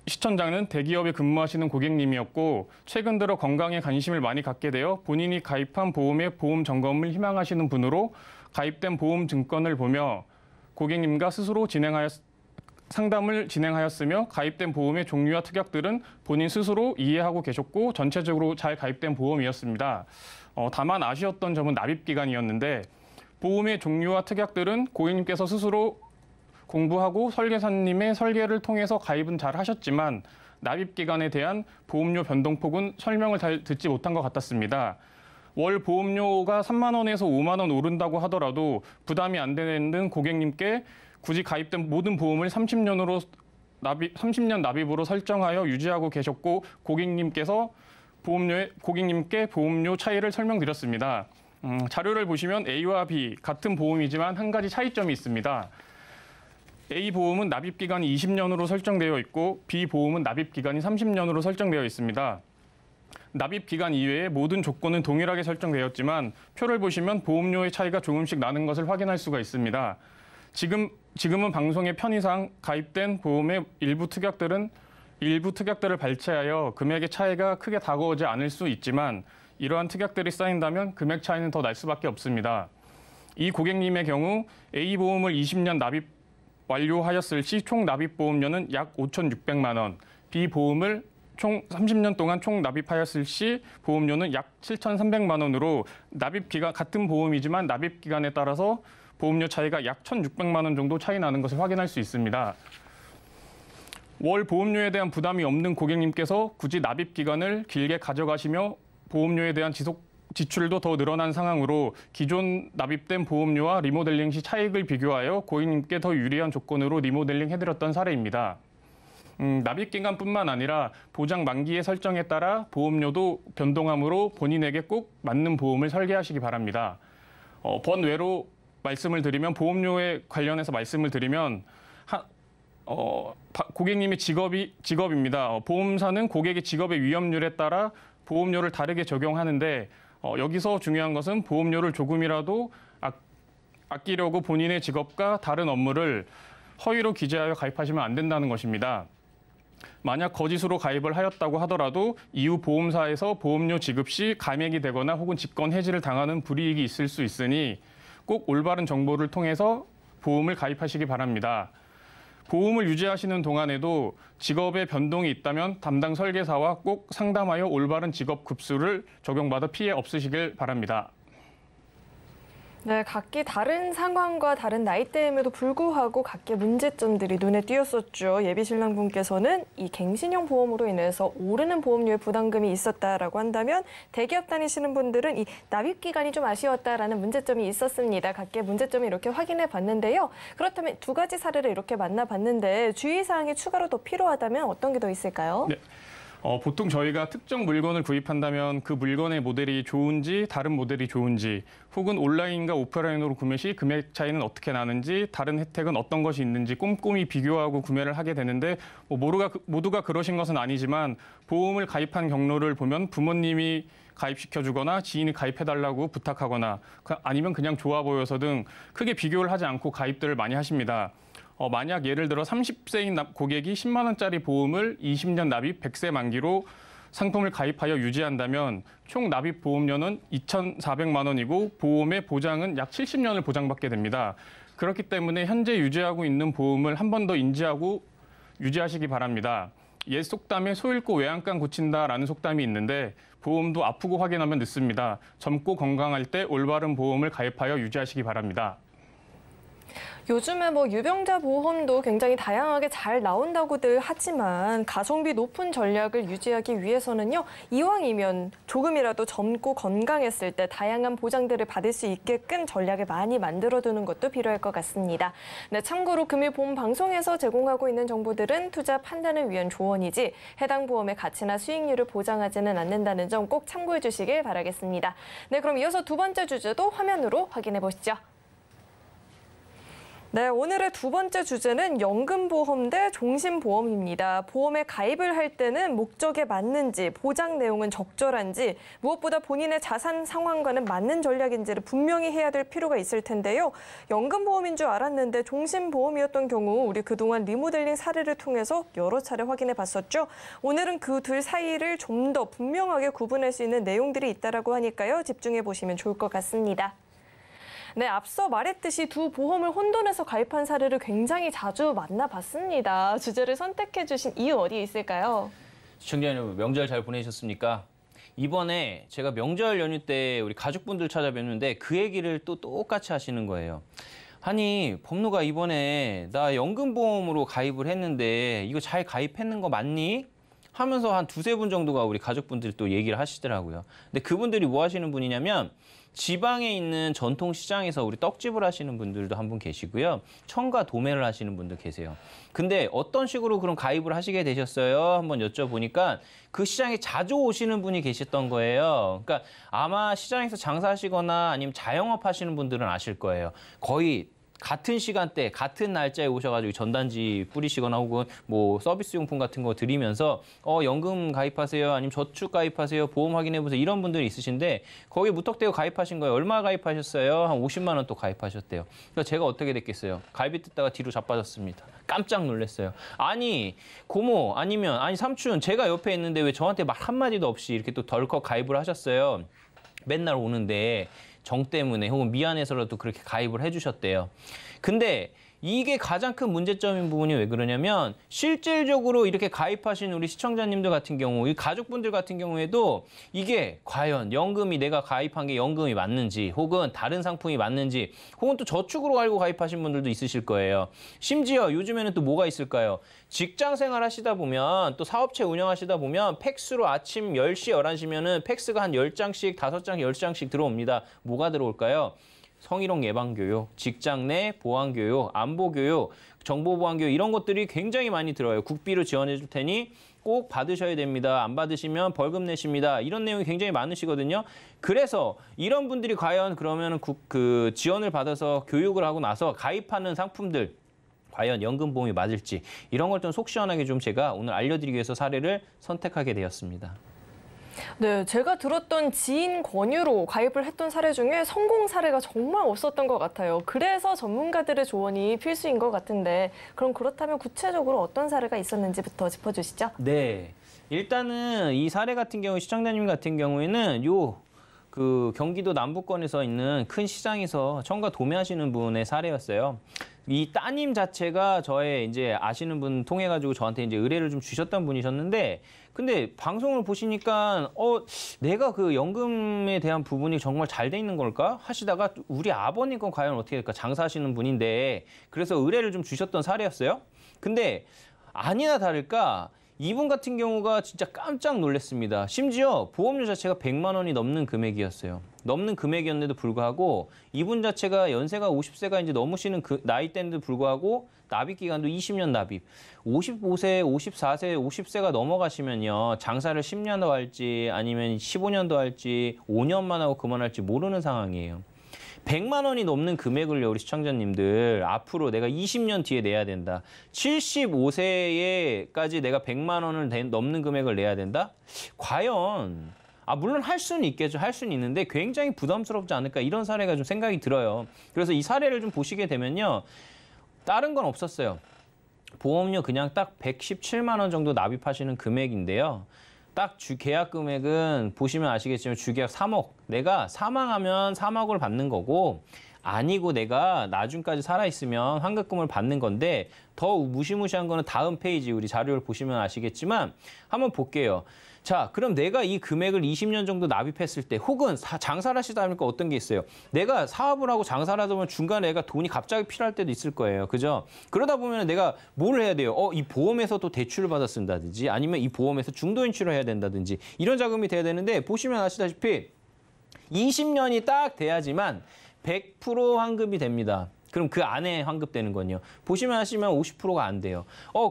시청자는 대기업에 근무하시는 고객님이었고 최근 들어 건강에 관심을 많이 갖게 되어 본인이 가입한 보험의 보험 점검을 희망하시는 분으로 가입된 보험 증권을 보며 고객님과 스스로 상담을 진행하였으며 가입된 보험의 종류와 특약들은 본인 스스로 이해하고 계셨고 전체적으로 잘 가입된 보험이었습니다. 다만 아쉬웠던 점은 납입 기간이었는데 보험의 종류와 특약들은 고객님께서 스스로 공부하고 설계사님의 설계를 통해서 가입은 잘 하셨지만 납입 기간에 대한 보험료 변동폭은 설명을 잘 듣지 못한 것 같았습니다. 월 보험료가 3만 원에서 5만 원 오른다고 하더라도 부담이 안 되는 고객님께 굳이 가입된 모든 보험을 30년 납입으로 설정하여 유지하고 계셨고 고객님께 보험료 차이를 설명드렸습니다. 자료를 보시면 A와 B 같은 보험이지만 한 가지 차이점이 있습니다. A 보험은 납입 기간이 20년으로 설정되어 있고 B 보험은 납입 기간이 30년으로 설정되어 있습니다. 납입 기간 이외에 모든 조건은 동일하게 설정되었지만 표를 보시면 보험료의 차이가 조금씩 나는 것을 확인할 수가 있습니다. 지금은 방송의 편의상 가입된 보험의 일부 특약들을 발췌하여 금액의 차이가 크게 다가오지 않을 수 있지만 이러한 특약들이 쌓인다면 금액 차이는 더 날 수밖에 없습니다. 이 고객님의 경우 A 보험을 20년 납입 완료하였을 시 총 납입 보험료는 약 5,600만 원, B 보험을 총 30년 동안 총 납입하였을 시 보험료는 약 7,300만 원으로 같은 보험이지만 납입 기간에 따라서 보험료 차이가 약 1,600만 원 정도 차이 나는 것을 확인할 수 있습니다. 월 보험료에 대한 부담이 없는 고객님께서 굳이 납입 기간을 길게 가져가시며 보험료에 대한 지출도 더 늘어난 상황으로 기존 납입된 보험료와 리모델링 시 차익을 비교하여 고객님께 더 유리한 조건으로 리모델링 해드렸던 사례입니다. 납입 기간뿐만 아니라 보장 만기의 설정에 따라 보험료도 변동하므로 본인에게 꼭 맞는 보험을 설계하시기 바랍니다. 번외로 말씀을 드리면 보험료에 관련해서 말씀을 드리면 고객님의 직업입니다. 보험사는 고객의 직업의 위험률에 따라 보험료를 다르게 적용하는데 여기서 중요한 것은 보험료를 조금이라도 아끼려고 본인의 직업과 다른 업무를 허위로 기재하여 가입하시면 안 된다는 것입니다. 만약 거짓으로 가입을 하였다고 하더라도 이후 보험사에서 보험료 지급 시 감액이 되거나 혹은 직권 해지를 당하는 불이익이 있을 수 있으니 꼭 올바른 정보를 통해서 보험을 가입하시기 바랍니다. 보험을 유지하시는 동안에도 직업에 변동이 있다면 담당 설계사와 꼭 상담하여 올바른 직업 급수를 적용받아 피해 없으시길 바랍니다. 네, 각기 다른 상황과 다른 나이대임에도 불구하고 각기 문제점들이 눈에 띄었었죠. 예비 신랑분께서는 이 갱신형 보험으로 인해서 오르는 보험료의 부담금이 있었다라고 한다면 대기업 다니시는 분들은 이 납입 기간이 좀 아쉬웠다라는 문제점이 있었습니다. 각기 문제점을 이렇게 확인해 봤는데요. 그렇다면 두 가지 사례를 이렇게 만나봤는데 주의사항이 추가로 더 필요하다면 어떤 게 더 있을까요? 네. 보통 저희가 특정 물건을 구입한다면 그 물건의 모델이 좋은지 다른 모델이 좋은지 혹은 온라인과 오프라인으로 구매 시 금액 차이는 어떻게 나는지 다른 혜택은 어떤 것이 있는지 꼼꼼히 비교하고 구매를 하게 되는데 모두가 그러신 것은 아니지만 보험을 가입한 경로를 보면 부모님이 가입시켜주거나 지인이 가입해달라고 부탁하거나 아니면 그냥 좋아 보여서 등 크게 비교를 하지 않고 가입들을 많이 하십니다. 만약 예를 들어 30세인 고객이 10만 원짜리 보험을 20년 납입 100세 만기로 상품을 가입하여 유지한다면 총 납입 보험료는 2,400만 원이고 보험의 보장은 약 70년을 보장받게 됩니다. 그렇기 때문에 현재 유지하고 있는 보험을 한 번 더 인지하고 유지하시기 바랍니다. 옛 속담에 소 잃고 외양간 고친다라는 속담이 있는데 보험도 아프고 확인하면 늦습니다. 젊고 건강할 때 올바른 보험을 가입하여 유지하시기 바랍니다. 요즘에 유병자 보험도 굉장히 다양하게 잘 나온다고들 하지만 가성비 높은 전략을 유지하기 위해서는요. 이왕이면 조금이라도 젊고 건강했을 때 다양한 보장들을 받을 수 있게끔 전략을 많이 만들어두는 것도 필요할 것 같습니다. 네, 참고로 금일보험 방송에서 제공하고 있는 정보들은 투자 판단을 위한 조언이지 해당 보험의 가치나 수익률을 보장하지는 않는다는 점 꼭 참고해 주시길 바라겠습니다. 네, 그럼 이어서 두 번째 주제도 화면으로 확인해 보시죠. 네, 오늘의 두 번째 주제는 연금보험 대 종신보험입니다. 보험에 가입을 할 때는 목적에 맞는지, 보장 내용은 적절한지, 무엇보다 본인의 자산 상황과는 맞는 전략인지를 분명히 해야 될 필요가 있을 텐데요. 연금보험인 줄 알았는데 종신보험이었던 경우 우리 그동안 리모델링 사례를 통해서 여러 차례 확인해 봤었죠. 오늘은 그 둘 사이를 좀 더 분명하게 구분할 수 있는 내용들이 있다고 하니까요. 집중해 보시면 좋을 것 같습니다. 네, 앞서 말했듯이 두 보험을 혼돈해서 가입한 사례를 굉장히 자주 만나봤습니다. 주제를 선택해 주신 이유 어디에 있을까요? 시청자 여러분, 명절 잘 보내셨습니까? 이번에 제가 명절 연휴 때 우리 가족분들 찾아뵀는데 그 얘기를 또 똑같이 하시는 거예요. 아니, 법무가 이번에 나 연금보험으로 가입을 했는데 이거 잘 가입했는 거 맞니? 하면서 한 두세 분 정도가 우리 가족분들이 또 얘기를 하시더라고요. 근데 그분들이 뭐 하시는 분이냐면 지방에 있는 전통시장에서 우리 떡집을 하시는 분들도 한 분 계시고요. 청과 도매를 하시는 분도 계세요. 근데 어떤 식으로 그럼 가입을 하시게 되셨어요? 한번 여쭤보니까 그 시장에 자주 오시는 분이 계셨던 거예요. 그러니까 아마 시장에서 장사하시거나 아니면 자영업 하시는 분들은 아실 거예요. 거의 같은 시간대, 같은 날짜에 오셔가지고 전단지 뿌리시거나 혹은 뭐 서비스용품 같은 거 드리면서 연금 가입하세요, 아니면 저축 가입하세요, 보험 확인해보세요 이런 분들이 있으신데 거기에 무턱대고 가입하신 거예요. 얼마 가입하셨어요? 한 50만 원 또 가입하셨대요. 그래서 제가 어떻게 됐겠어요? 갈비 뜯다가 뒤로 자빠졌습니다. 깜짝 놀랐어요. 아니 고모 아니면 아니 삼촌 제가 옆에 있는데 왜 저한테 말 한마디도 없이 이렇게 또 덜컥 가입을 하셨어요? 맨날 오는데 정 때문에 혹은 미안해서라도 그렇게 가입을 해주셨대요. 근데 이게 가장 큰 문제점인 부분이 왜 그러냐면 실질적으로 이렇게 가입하신 우리 시청자님들 같은 경우, 이 가족분들 같은 경우에도 이게 과연 연금이 내가 가입한 게 연금이 맞는지 혹은 다른 상품이 맞는지 혹은 또 저축으로 알고 가입하신 분들도 있으실 거예요. 심지어 요즘에는 또 뭐가 있을까요? 직장 생활 하시다 보면 또 사업체 운영하시다 보면 팩스로 아침 10시, 11시면은 팩스가 한 10장씩, 5장, 10장씩 들어옵니다. 뭐가 들어올까요? 성희롱 예방교육, 직장 내 보안교육, 안보교육, 정보보안교육 이런 것들이 굉장히 많이 들어요. 국비로 지원해 줄 테니 꼭 받으셔야 됩니다. 안 받으시면 벌금 내십니다. 이런 내용이 굉장히 많으시거든요. 그래서 이런 분들이 과연 그러면 그 지원을 받아서 교육을 하고 나서 가입하는 상품들 과연 연금보험이 맞을지 이런 걸 좀 속 시원하게 좀 제가 오늘 알려드리기 위해서 사례를 선택하게 되었습니다. 네, 제가 들었던 지인 권유로 가입을 했던 사례 중에 성공 사례가 정말 없었던 것 같아요. 그래서 전문가들의 조언이 필수인 것 같은데 그럼 그렇다면 구체적으로 어떤 사례가 있었는지부터 짚어주시죠. 네, 일단은 이 사례 같은 경우 시청자님 같은 경우에는 그 경기도 남부권에서 있는 큰 시장에서 청과 도매하시는 분의 사례였어요. 이 따님 자체가 저의 이제 아시는 분 통해 가지고 저한테 이제 의뢰를 좀 주셨던 분이셨는데 근데 방송을 보시니까 내가 그 연금에 대한 부분이 정말 잘 돼 있는 걸까 하시다가 우리 아버님 건 과연 어떻게 될까 장사하시는 분인데 그래서 의뢰를 좀 주셨던 사례였어요. 근데 아니나 다를까 이분 같은 경우가 진짜 깜짝 놀랐습니다. 심지어 보험료 자체가 100만 원이 넘는 금액이었어요. 넘는 금액이었는데도 불구하고 이분 자체가 연세가 50세가 이제 넘으시는 그 나이대인데도 불구하고 납입 기간도 20년 납입. 55세, 54세, 50세가 넘어가시면요. 장사를 10년 더 할지 아니면 15년 더 할지 5년만 하고 그만할지 모르는 상황이에요. 100만 원이 넘는 금액을요, 우리 시청자님들. 앞으로 내가 20년 뒤에 내야 된다. 75세에까지 내가 100만 원을 넘는 금액을 내야 된다? 과연, 물론 할 수는 있겠죠. 할 수는 있는데 굉장히 부담스럽지 않을까 이런 사례가 좀 생각이 들어요. 그래서 이 사례를 좀 보시게 되면요. 다른 건 없었어요. 보험료 그냥 딱 117만 원 정도 납입하시는 금액인데요. 딱 계약 금액은 보시면 아시겠지만 주계약 3억. 내가 사망하면 3억을 받는 거고 아니고 내가 나중까지 살아있으면 환급금을 받는 건데 더 무시무시한 거는 다음 페이지 우리 자료를 보시면 아시겠지만 한번 볼게요. 자, 그럼 내가 이 금액을 20년 정도 납입했을 때 혹은 장사를 하시다 보니까 어떤 게 있어요? 내가 사업을 하고 장사를 하다 보면 중간에 내가 돈이 갑자기 필요할 때도 있을 거예요. 그죠? 그러다 보면 내가 뭘 해야 돼요? 이 보험에서 또 대출을 받아 쓴다든지 아니면 이 보험에서 중도 인출을 해야 된다든지 이런 자금이 돼야 되는데 보시면 아시다시피 20년이 딱 돼야지만 100% 환급이 됩니다. 그럼 그 안에 환급되는 건요. 보시면 하시면 50%가 안 돼요.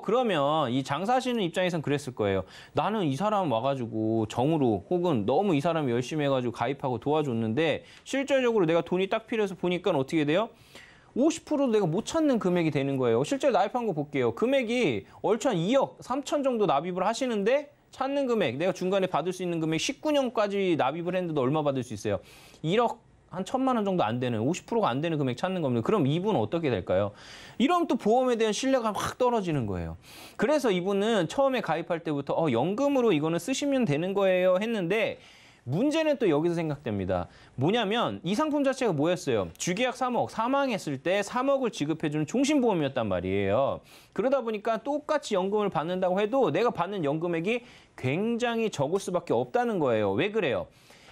그러면 이 장사하시는 입장에선 그랬을 거예요. 나는 이 사람 와가지고 정으로 혹은 너무 이 사람이 열심히 해가지고 가입하고 도와줬는데 실질적으로 내가 돈이 딱 필요해서 보니까 어떻게 돼요? 50%도 내가 못 찾는 금액이 되는 거예요. 실제로 납입한 거 볼게요. 금액이 얼추 한 2억 3천 정도 납입을 하시는데 찾는 금액, 내가 중간에 받을 수 있는 금액 19년까지 납입을 했는데도 얼마 받을 수 있어요? 1억 한 1,000만 원 정도 안 되는 50%가 안 되는 금액 찾는 겁니다. 그럼 이분은 어떻게 될까요? 이러면 또 보험에 대한 신뢰가 확 떨어지는 거예요. 그래서 이분은 처음에 가입할 때부터 연금으로 이거는 쓰시면 되는 거예요 했는데 문제는 또 여기서 생각됩니다. 뭐냐면 이 상품 자체가 뭐였어요? 주계약 3억, 사망했을 때 3억을 지급해주는 종신보험이었단 말이에요. 그러다 보니까 똑같이 연금을 받는다고 해도 내가 받는 연금액이 굉장히 적을 수밖에 없다는 거예요. 왜 그래요?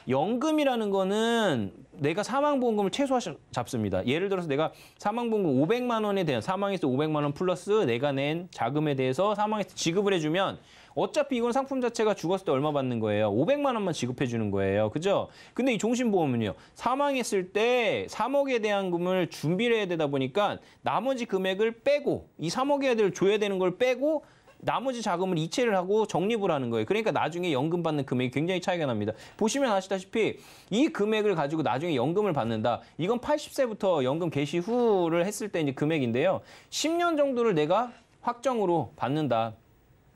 연금이라는 거는 내가 사망보험금을 최소화 잡습니다. 예를 들어서 내가 사망보험금 500만 원에 대한 사망했을 때 500만 원 플러스 내가 낸 자금에 대해서 사망했을 때 지급을 해주면 어차피 이건 상품 자체가 죽었을 때 얼마 받는 거예요? 500만 원만 지급해 주는 거예요. 그죠? 근데 이 종신보험은요. 사망했을 때 3억에 대한 금을 준비를 해야 되다 보니까 나머지 금액을 빼고 이 3억에 대해 줘야 되는 걸 빼고 나머지 자금을 이체를 하고 적립을 하는 거예요. 그러니까 나중에 연금 받는 금액이 굉장히 차이가 납니다. 보시면 아시다시피 이 금액을 가지고 나중에 연금을 받는다. 이건 80세부터 연금 개시 후를 했을 때 이제 금액인데요. 10년 정도를 내가 확정으로 받는다.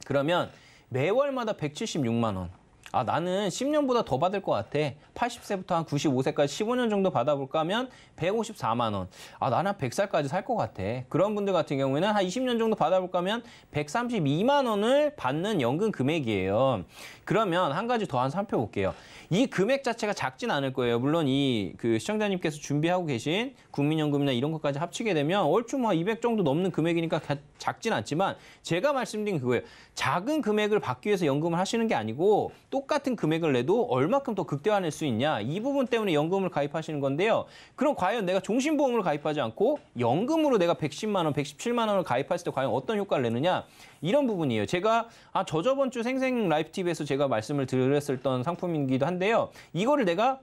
그러면 매월마다 176만 원. 아, 나는 10년보다 더 받을 것 같아. 80세부터 한 95세까지 15년 정도 받아볼까 하면 154만 원. 아, 나는 한 100살까지 살 것 같아. 그런 분들 같은 경우에는 한 20년 정도 받아볼까 하면 132만 원을 받는 연금 금액이에요. 그러면 한 가지 더 살펴볼게요. 이 금액 자체가 작진 않을 거예요. 물론 이 시청자님께서 준비하고 계신 국민연금이나 이런 것까지 합치게 되면 얼추 뭐 200 정도 넘는 금액이니까 작진 않지만 제가 말씀드린 그거예요. 작은 금액을 받기 위해서 연금을 하시는 게 아니고 똑같은 금액을 내도 얼마큼 더 극대화낼 수 있냐. 이 부분 때문에 연금을 가입하시는 건데요. 그럼 과연 내가 종신보험을 가입하지 않고 연금으로 내가 110만 원, 117만 원을 가입했을 때 과연 어떤 효과를 내느냐. 이런 부분이에요. 제가 저번 주 생생 라이프 TV에서 제가 말씀을 드렸었던 상품이기도 한데요. 이거를 내가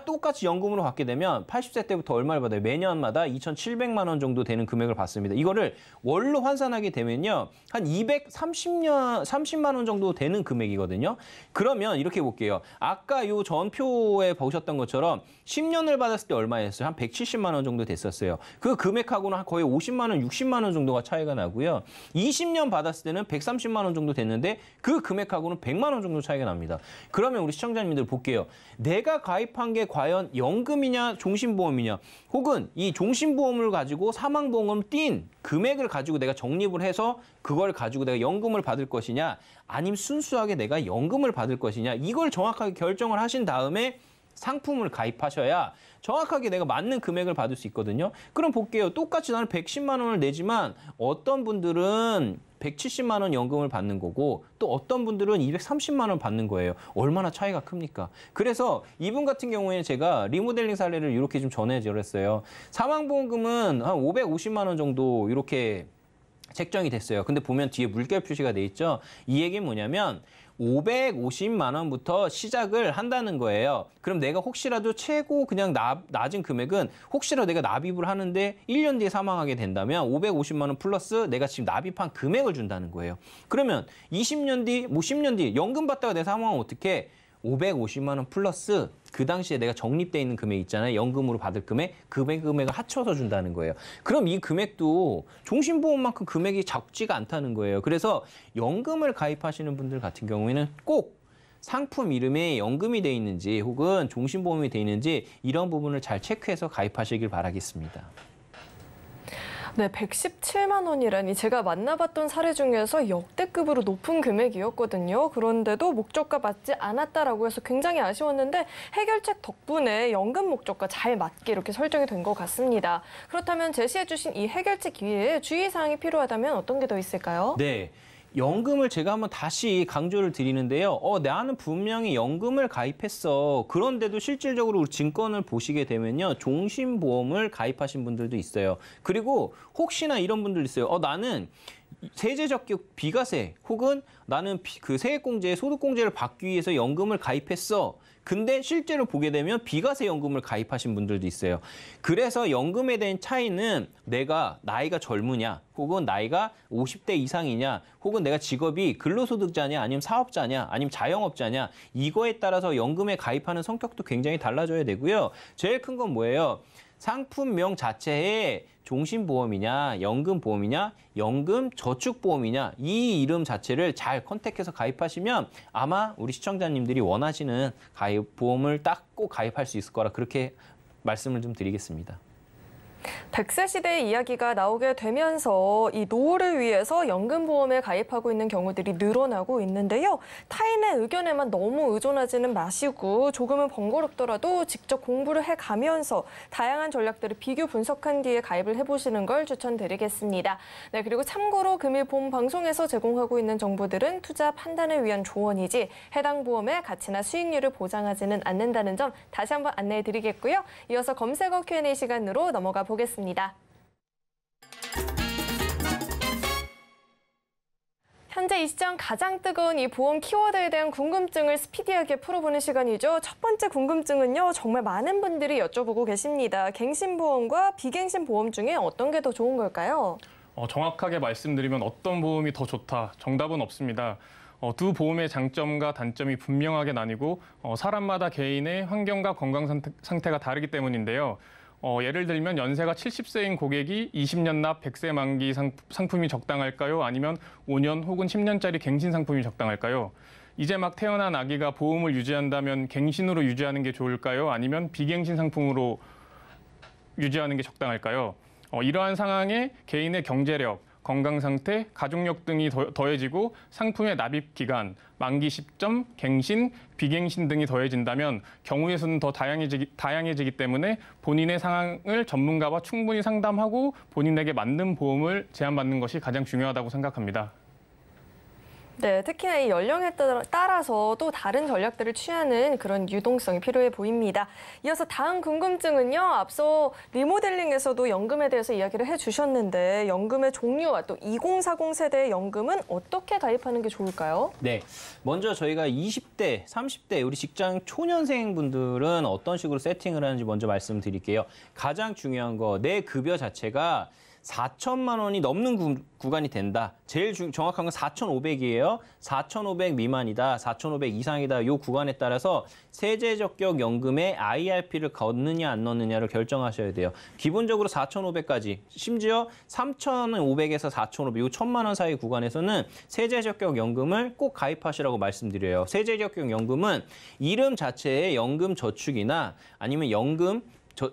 똑같이 연금으로 받게 되면 80세 때부터 얼마를 받아요? 매년마다 2,700만 원 정도 되는 금액을 받습니다. 이거를 월로 환산하게 되면요. 한 30만 원 정도 되는 금액이거든요. 그러면 이렇게 볼게요. 아까 요 전표에 보셨던 것처럼 10년을 받았을 때 얼마였어요? 한 170만 원 정도 됐었어요. 그 금액하고는 거의 50만 원, 60만 원 정도가 차이가 나고요. 20년 받았을 때는 130만 원 정도 됐는데 그 금액하고는 100만 원 정도 차이가 납니다. 그러면 우리 시청자님들 볼게요. 내가 가입한 게 과연 연금이냐 종신보험이냐 혹은 이 종신보험을 가지고 사망보험을 띈 금액을 가지고 내가 적립을 해서 그걸 가지고 내가 연금을 받을 것이냐 아니면 순수하게 내가 연금을 받을 것이냐 이걸 정확하게 결정을 하신 다음에 상품을 가입하셔야 정확하게 내가 맞는 금액을 받을 수 있거든요. 그럼 볼게요. 똑같이 나는 110만 원을 내지만 어떤 분들은 170만 원 연금을 받는 거고 또 어떤 분들은 230만 원 받는 거예요. 얼마나 차이가 큽니까? 그래서 이분 같은 경우에 제가 리모델링 사례를 이렇게 좀 전해드렸어요. 사망보험금은 한 550만 원 정도 이렇게 책정이 됐어요. 근데 보면 뒤에 물결 표시가 돼 있죠. 이 얘기는 뭐냐면 550만 원부터 시작을 한다는 거예요. 그럼 내가 혹시라도 최고 그냥 낮은 금액은 혹시라도 내가 납입을 하는데 1년 뒤에 사망하게 된다면 550만 원 플러스 내가 지금 납입한 금액을 준다는 거예요. 그러면 20년 뒤, 뭐 10년 뒤 연금 받다가 내가 사망하면 어떻게 550만 원 플러스 그 당시에 내가 적립돼 있는 금액 있잖아요. 연금으로 받을 금액, 그 금액을 합쳐서 준다는 거예요. 그럼 이 금액도 종신보험만큼 금액이 적지가 않다는 거예요. 그래서 연금을 가입하시는 분들 같은 경우에는 꼭 상품 이름에 연금이 돼 있는지 혹은 종신보험이 돼 있는지 이런 부분을 잘 체크해서 가입하시길 바라겠습니다. 네, 117만 원이라니 제가 만나봤던 사례 중에서 역대급으로 높은 금액이었거든요. 그런데도 목적과 맞지 않았다라고 해서 굉장히 아쉬웠는데 해결책 덕분에 연금 목적과 잘 맞게 이렇게 설정이 된 것 같습니다. 그렇다면 제시해 주신 이 해결책 위에 주의사항이 필요하다면 어떤 게 더 있을까요? 네. 연금을 제가 한번 다시 강조를 드리는데요. 나는 분명히 연금을 가입했어. 그런데도 실질적으로 증권을 보시게 되면요. 종신보험을 가입하신 분들도 있어요. 그리고 혹시나 이런 분들 있어요. 나는 세제적격 비과세 혹은 나는 그 세액공제, 소득공제를 받기 위해서 연금을 가입했어. 근데 실제로 보게 되면 비과세 연금을 가입하신 분들도 있어요. 그래서 연금에 대한 차이는 내가 나이가 젊으냐 혹은 나이가 50대 이상이냐 혹은 내가 직업이 근로소득자냐 아니면 사업자냐 아니면 자영업자냐 이거에 따라서 연금에 가입하는 성격도 굉장히 달라져야 되고요. 제일 큰 건 뭐예요? 상품명 자체에 종신보험이냐, 연금보험이냐, 연금저축보험이냐 이 이름 자체를 잘 컨택해서 가입하시면 아마 우리 시청자님들이 원하시는 보험을 딱 꼭 가입할 수 있을 거라 그렇게 말씀을 좀 드리겠습니다. 100세 시대의 이야기가 나오게 되면서 이 노후를 위해서 연금보험에 가입하고 있는 경우들이 늘어나고 있는데요. 타인의 의견에만 너무 의존하지는 마시고 조금은 번거롭더라도 직접 공부를 해가면서 다양한 전략들을 비교 분석한 뒤에 가입을 해보시는 걸 추천드리겠습니다. 네, 그리고 참고로 금일 본 방송에서 제공하고 있는 정보들은 투자 판단을 위한 조언이지 해당 보험의 가치나 수익률을 보장하지는 않는다는 점 다시 한번 안내해드리겠고요. 이어서 검색어 Q&A 시간으로 넘어가 보겠습니다. 현재 이 시점 가장 뜨거운 이 보험 키워드에 대한 궁금증을 스피디하게 풀어보는 시간이죠. 첫 번째 궁금증은요. 정말 많은 분들이 여쭤보고 계십니다. 갱신보험과 비갱신보험 중에 어떤 게 더 좋은 걸까요? 정확하게 말씀드리면 어떤 보험이 더 좋다. 정답은 없습니다. 두 보험의 장점과 단점이 분명하게 나뉘고 사람마다 개인의 환경과 건강 상태가 다르기 때문인데요. 예를 들면 연세가 70세인 고객이 20년 납 100세 만기 상품이 적당할까요? 아니면 5년 혹은 10년짜리 갱신 상품이 적당할까요? 이제 막 태어난 아기가 보험을 유지한다면 갱신으로 유지하는 게 좋을까요? 아니면 비갱신 상품으로 유지하는 게 적당할까요? 이러한 상황에 개인의 경제력, 건강 상태, 가족력 등이 더해지고 상품의 납입 기간, 만기 시점, 갱신, 비갱신 등이 더해진다면 경우의 수는 더 다양해지기 때문에 본인의 상황을 전문가와 충분히 상담하고 본인에게 맞는 보험을 제안받는 것이 가장 중요하다고 생각합니다. 네, 특히나 이 연령에 따라서 또 다른 전략들을 취하는 그런 유동성이 필요해 보입니다. 이어서 다음 궁금증은요. 앞서 리모델링에서도 연금에 대해서 이야기를 해주셨는데 연금의 종류와 또 2040 세대의 연금은 어떻게 가입하는 게 좋을까요? 네, 먼저 저희가 20대, 30대 우리 직장 초년생 분들은 어떤 식으로 세팅을 하는지 먼저 말씀드릴게요. 가장 중요한 거, 내 급여 자체가 4천만 원이 넘는 구간이 된다. 제일 정확한 건 4,500이에요. 4,500 미만이다, 4,500 이상이다. 이 구간에 따라서 세제적격 연금에 IRP를 넣느냐 안 넣느냐를 결정하셔야 돼요. 기본적으로 4,500까지, 심지어 3,500에서 4,500, 이 1,000만 원 사이 구간에서는 세제적격 연금을 꼭 가입하시라고 말씀드려요. 세제적격 연금은 이름 자체에 연금 저축이나 아니면 연금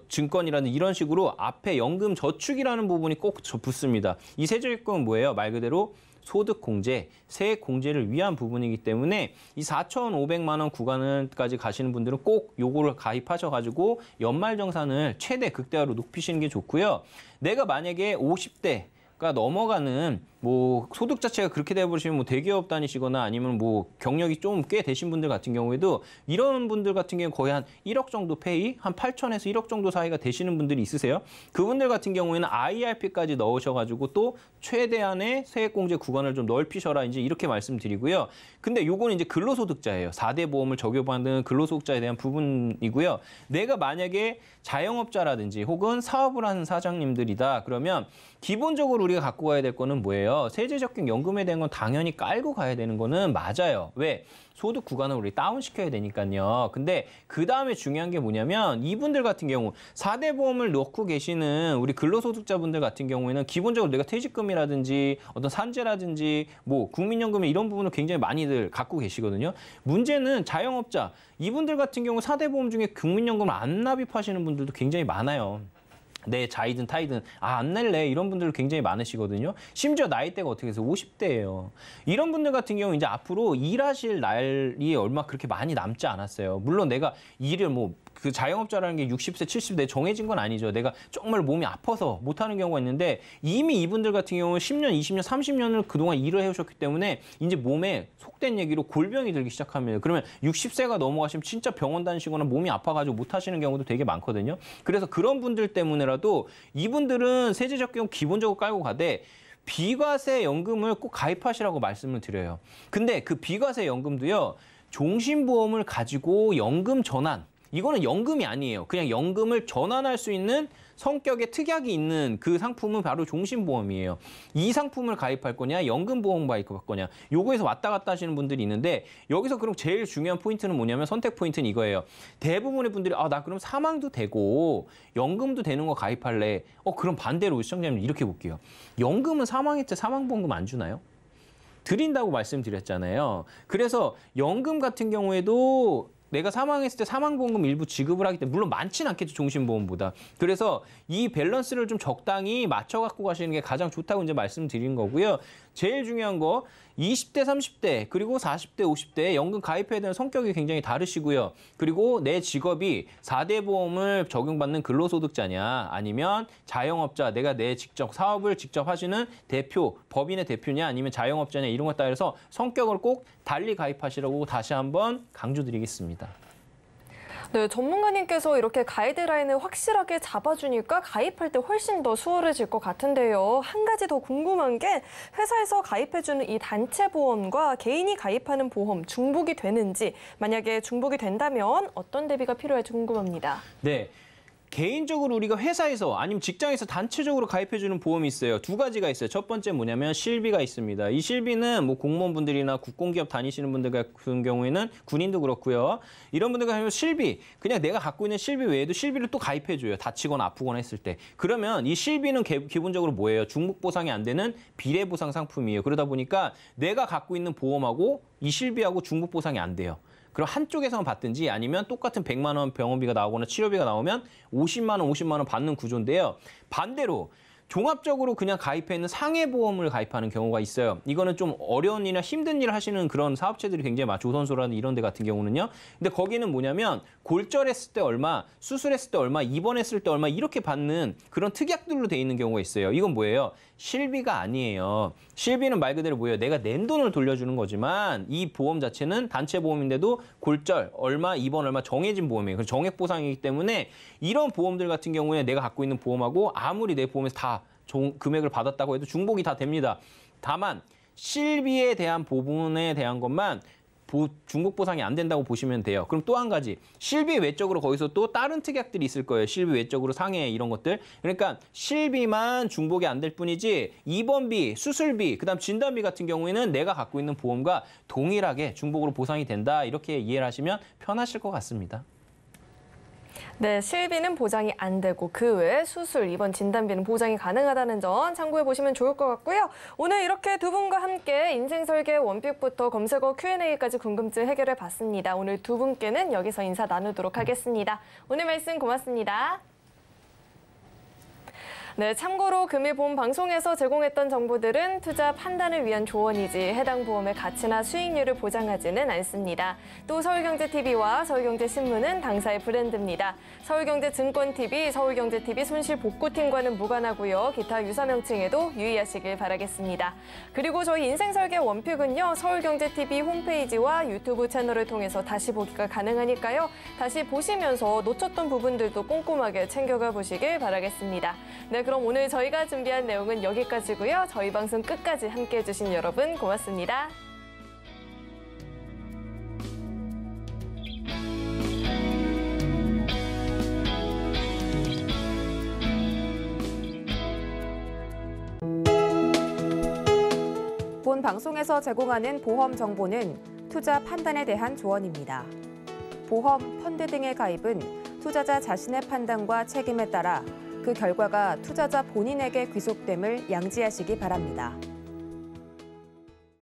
증권이라는 이런 식으로 앞에 연금 저축이라는 부분이 꼭 붙습니다. 이 세제적격은 뭐예요? 말 그대로 소득 공제, 세액 공제를 위한 부분이기 때문에 이 4,500만 원 구간까지 가시는 분들은 꼭 요거를 가입하셔가지고 연말정산을 최대 극대화로 높이시는 게 좋고요. 내가 만약에 50대가 넘어가는 뭐 소득 자체가 그렇게 돼버리시면 뭐 대기업 다니시거나 아니면 뭐 경력이 좀 꽤 되신 분들 같은 경우에도 이런 분들 같은 경우는 거의 한 1억 정도 페이, 한 8천에서 1억 정도 사이가 되시는 분들이 있으세요. 그분들 같은 경우에는 IRP까지 넣으셔가지고 또 최대한의 세액공제 구간을 좀 넓히셔라 이제 이렇게 말씀드리고요. 근데 요거는 이제 근로소득자예요. 4대 보험을 적용받는 근로소득자에 대한 부분이고요. 내가 만약에 자영업자라든지 혹은 사업을 하는 사장님들이다. 그러면 기본적으로 우리가 갖고 가야 될 거는 뭐예요? 세제적격 연금에 대한 건 당연히 깔고 가야 되는 거는 맞아요. 왜? 소득 구간을 우리 다운시켜야 되니까요. 근데 그 다음에 중요한 게 뭐냐면 이분들 같은 경우 4대 보험을 넣고 계시는 우리 근로소득자분들 같은 경우에는 기본적으로 내가 퇴직금이라든지 어떤 산재라든지 뭐 국민연금 이런 부분을 굉장히 많이들 갖고 계시거든요. 문제는 자영업자 이분들 같은 경우 4대 보험 중에 국민연금을 안 납입하시는 분들도 굉장히 많아요. 내 자이든 타이든 안 낼래 이런 분들 굉장히 많으시거든요. 심지어 나이대가 어떻게 해서 50대예요. 이런 분들 같은 경우 이제 앞으로 일하실 날이 얼마 그렇게 많이 남지 않았어요. 물론 내가 일을 뭐 그 자영업자라는 게 60세, 70대 정해진 건 아니죠. 내가 정말 몸이 아파서 못하는 경우가 있는데 이미 이분들 같은 경우는 10년, 20년, 30년을 그동안 일을 해오셨기 때문에 이제 몸에 속된 얘기로 골병이 들기 시작합니다. 그러면 60세가 넘어가시면 진짜 병원 다니시거나 몸이 아파가지고 못하시는 경우도 되게 많거든요. 그래서 그런 분들 때문에라도 이분들은 세제적격 기본적으로 깔고 가되 비과세 연금을 꼭 가입하시라고 말씀을 드려요. 근데 그 비과세 연금도요. 종신보험을 가지고 연금 전환. 이거는 연금이 아니에요. 그냥 연금을 전환할 수 있는 성격의 특약이 있는 그 상품은 바로 종신보험이에요. 이 상품을 가입할 거냐, 연금보험 가입할 거냐. 요거에서 왔다 갔다 하시는 분들이 있는데 여기서 그럼 제일 중요한 포인트는 뭐냐면 선택 포인트는 이거예요. 대부분의 분들이 나 그럼 사망도 되고 연금도 되는 거 가입할래. 그럼 반대로 시청자님 이렇게 볼게요. 연금은 사망했을 때 사망보험금 안 주나요? 드린다고 말씀드렸잖아요. 그래서 연금 같은 경우에도 내가 사망했을 때 사망보험금 일부 지급을 하기 때문에 물론 많지는 않겠죠, 종신보험보다. 그래서 이 밸런스를 좀 적당히 맞춰 갖고 가시는 게 가장 좋다고 이제 말씀드린 거고요. 제일 중요한 거 20대, 30대, 그리고 40대, 50대에 연금 가입해야 되는 성격이 굉장히 다르시고요. 그리고 내 직업이 4대 보험을 적용받는 근로소득자냐 아니면 자영업자, 내가 내 직접 사업을 직접 하시는 대표, 법인의 대표냐 아니면 자영업자냐 이런 것에 따라서 성격을 꼭 달리 가입하시라고 다시 한번 강조드리겠습니다. 네, 전문가님께서 이렇게 가이드라인을 확실하게 잡아주니까 가입할 때 훨씬 더 수월해질 것 같은데요. 한 가지 더 궁금한 게 회사에서 가입해주는 이 단체 보험과 개인이 가입하는 보험 중복이 되는지, 만약에 중복이 된다면 어떤 대비가 필요할지 궁금합니다. 네. 개인적으로 우리가 회사에서 아니면 직장에서 단체적으로 가입해주는 보험이 있어요. 두 가지가 있어요. 첫 번째 뭐냐면 실비가 있습니다. 이 실비는 뭐 공무원분들이나 국공기업 다니시는 분들 같은 경우에는 군인도 그렇고요. 이런 분들 같은 경우는 실비, 그냥 내가 갖고 있는 실비 외에도 실비를 또 가입해줘요. 다치거나 아프거나 했을 때. 그러면 이 실비는 기본적으로 뭐예요? 중복 보상이 안 되는 비례 보상 상품이에요. 그러다 보니까 내가 갖고 있는 보험하고 이 실비하고 중복 보상이 안 돼요. 그럼 한쪽에서만 받든지 아니면 똑같은 100만 원 병원비가 나오거나 치료비가 나오면 50만 원 받는 구조인데요. 반대로 종합적으로 그냥 가입해 있는 상해보험을 가입하는 경우가 있어요. 이거는 좀 어려운 일이나 힘든 일을 하시는 그런 사업체들이 굉장히 많죠. 조선소라든지 이런 데 같은 경우는요. 근데 거기는 뭐냐면 골절했을 때 얼마, 수술했을 때 얼마, 입원했을 때 얼마 이렇게 받는 그런 특약들로 돼 있는 경우가 있어요. 이건 뭐예요? 실비가 아니에요. 실비는 말 그대로 뭐예요? 내가 낸 돈을 돌려주는 거지만 이 보험 자체는 단체 보험인데도 골절 얼마, 입원 얼마 정해진 보험이에요. 그래서 정액 보상이기 때문에 이런 보험들 같은 경우에 내가 갖고 있는 보험하고 아무리 내 보험에서 다 금액을 받았다고 해도 중복이 다 됩니다. 다만 실비에 대한 부분에 대한 것만 중복 보상이 안 된다고 보시면 돼요. 그럼 또 한 가지, 실비 외적으로 거기서 또 다른 특약들이 있을 거예요. 실비 외적으로 상해 이런 것들. 그러니까 실비만 중복이 안 될 뿐이지 입원비, 수술비, 그다음 진단비 같은 경우에는 내가 갖고 있는 보험과 동일하게 중복으로 보상이 된다. 이렇게 이해를 하시면 편하실 것 같습니다. 네, 실비는 보장이 안 되고 그 외에 수술, 입원, 진단비는 보장이 가능하다는 점 참고해 보시면 좋을 것 같고요. 오늘 이렇게 두 분과 함께 인생설계 원픽부터 검색어 Q&A까지 궁금증 해결해 봤습니다. 오늘 두 분께는 여기서 인사 나누도록 하겠습니다. 오늘 말씀 고맙습니다. 네, 참고로 금일 본 방송에서 제공했던 정보들은 투자 판단을 위한 조언이지 해당 보험의 가치나 수익률을 보장하지는 않습니다. 또 서울경제TV와 서울경제신문은 당사의 브랜드입니다. 서울경제증권TV, 서울경제TV 손실복구팀과는 무관하고요. 기타 유사 명칭에도 유의하시길 바라겠습니다. 그리고 저희 인생설계 원픽은요, 서울경제TV 홈페이지와 유튜브 채널을 통해서 다시 보기가 가능하니까요. 다시 보시면서 놓쳤던 부분들도 꼼꼼하게 챙겨가 보시길 바라겠습니다. 네, 그럼 오늘 저희가 준비한 내용은 여기까지고요. 저희 방송 끝까지 함께해 주신 여러분 고맙습니다. 본 방송에서 제공하는 보험 정보는 투자 판단에 대한 조언입니다. 보험, 펀드 등의 가입은 투자자 자신의 판단과 책임에 따라 그 결과가 투자자 본인에게 귀속됨을 양지하시기 바랍니다.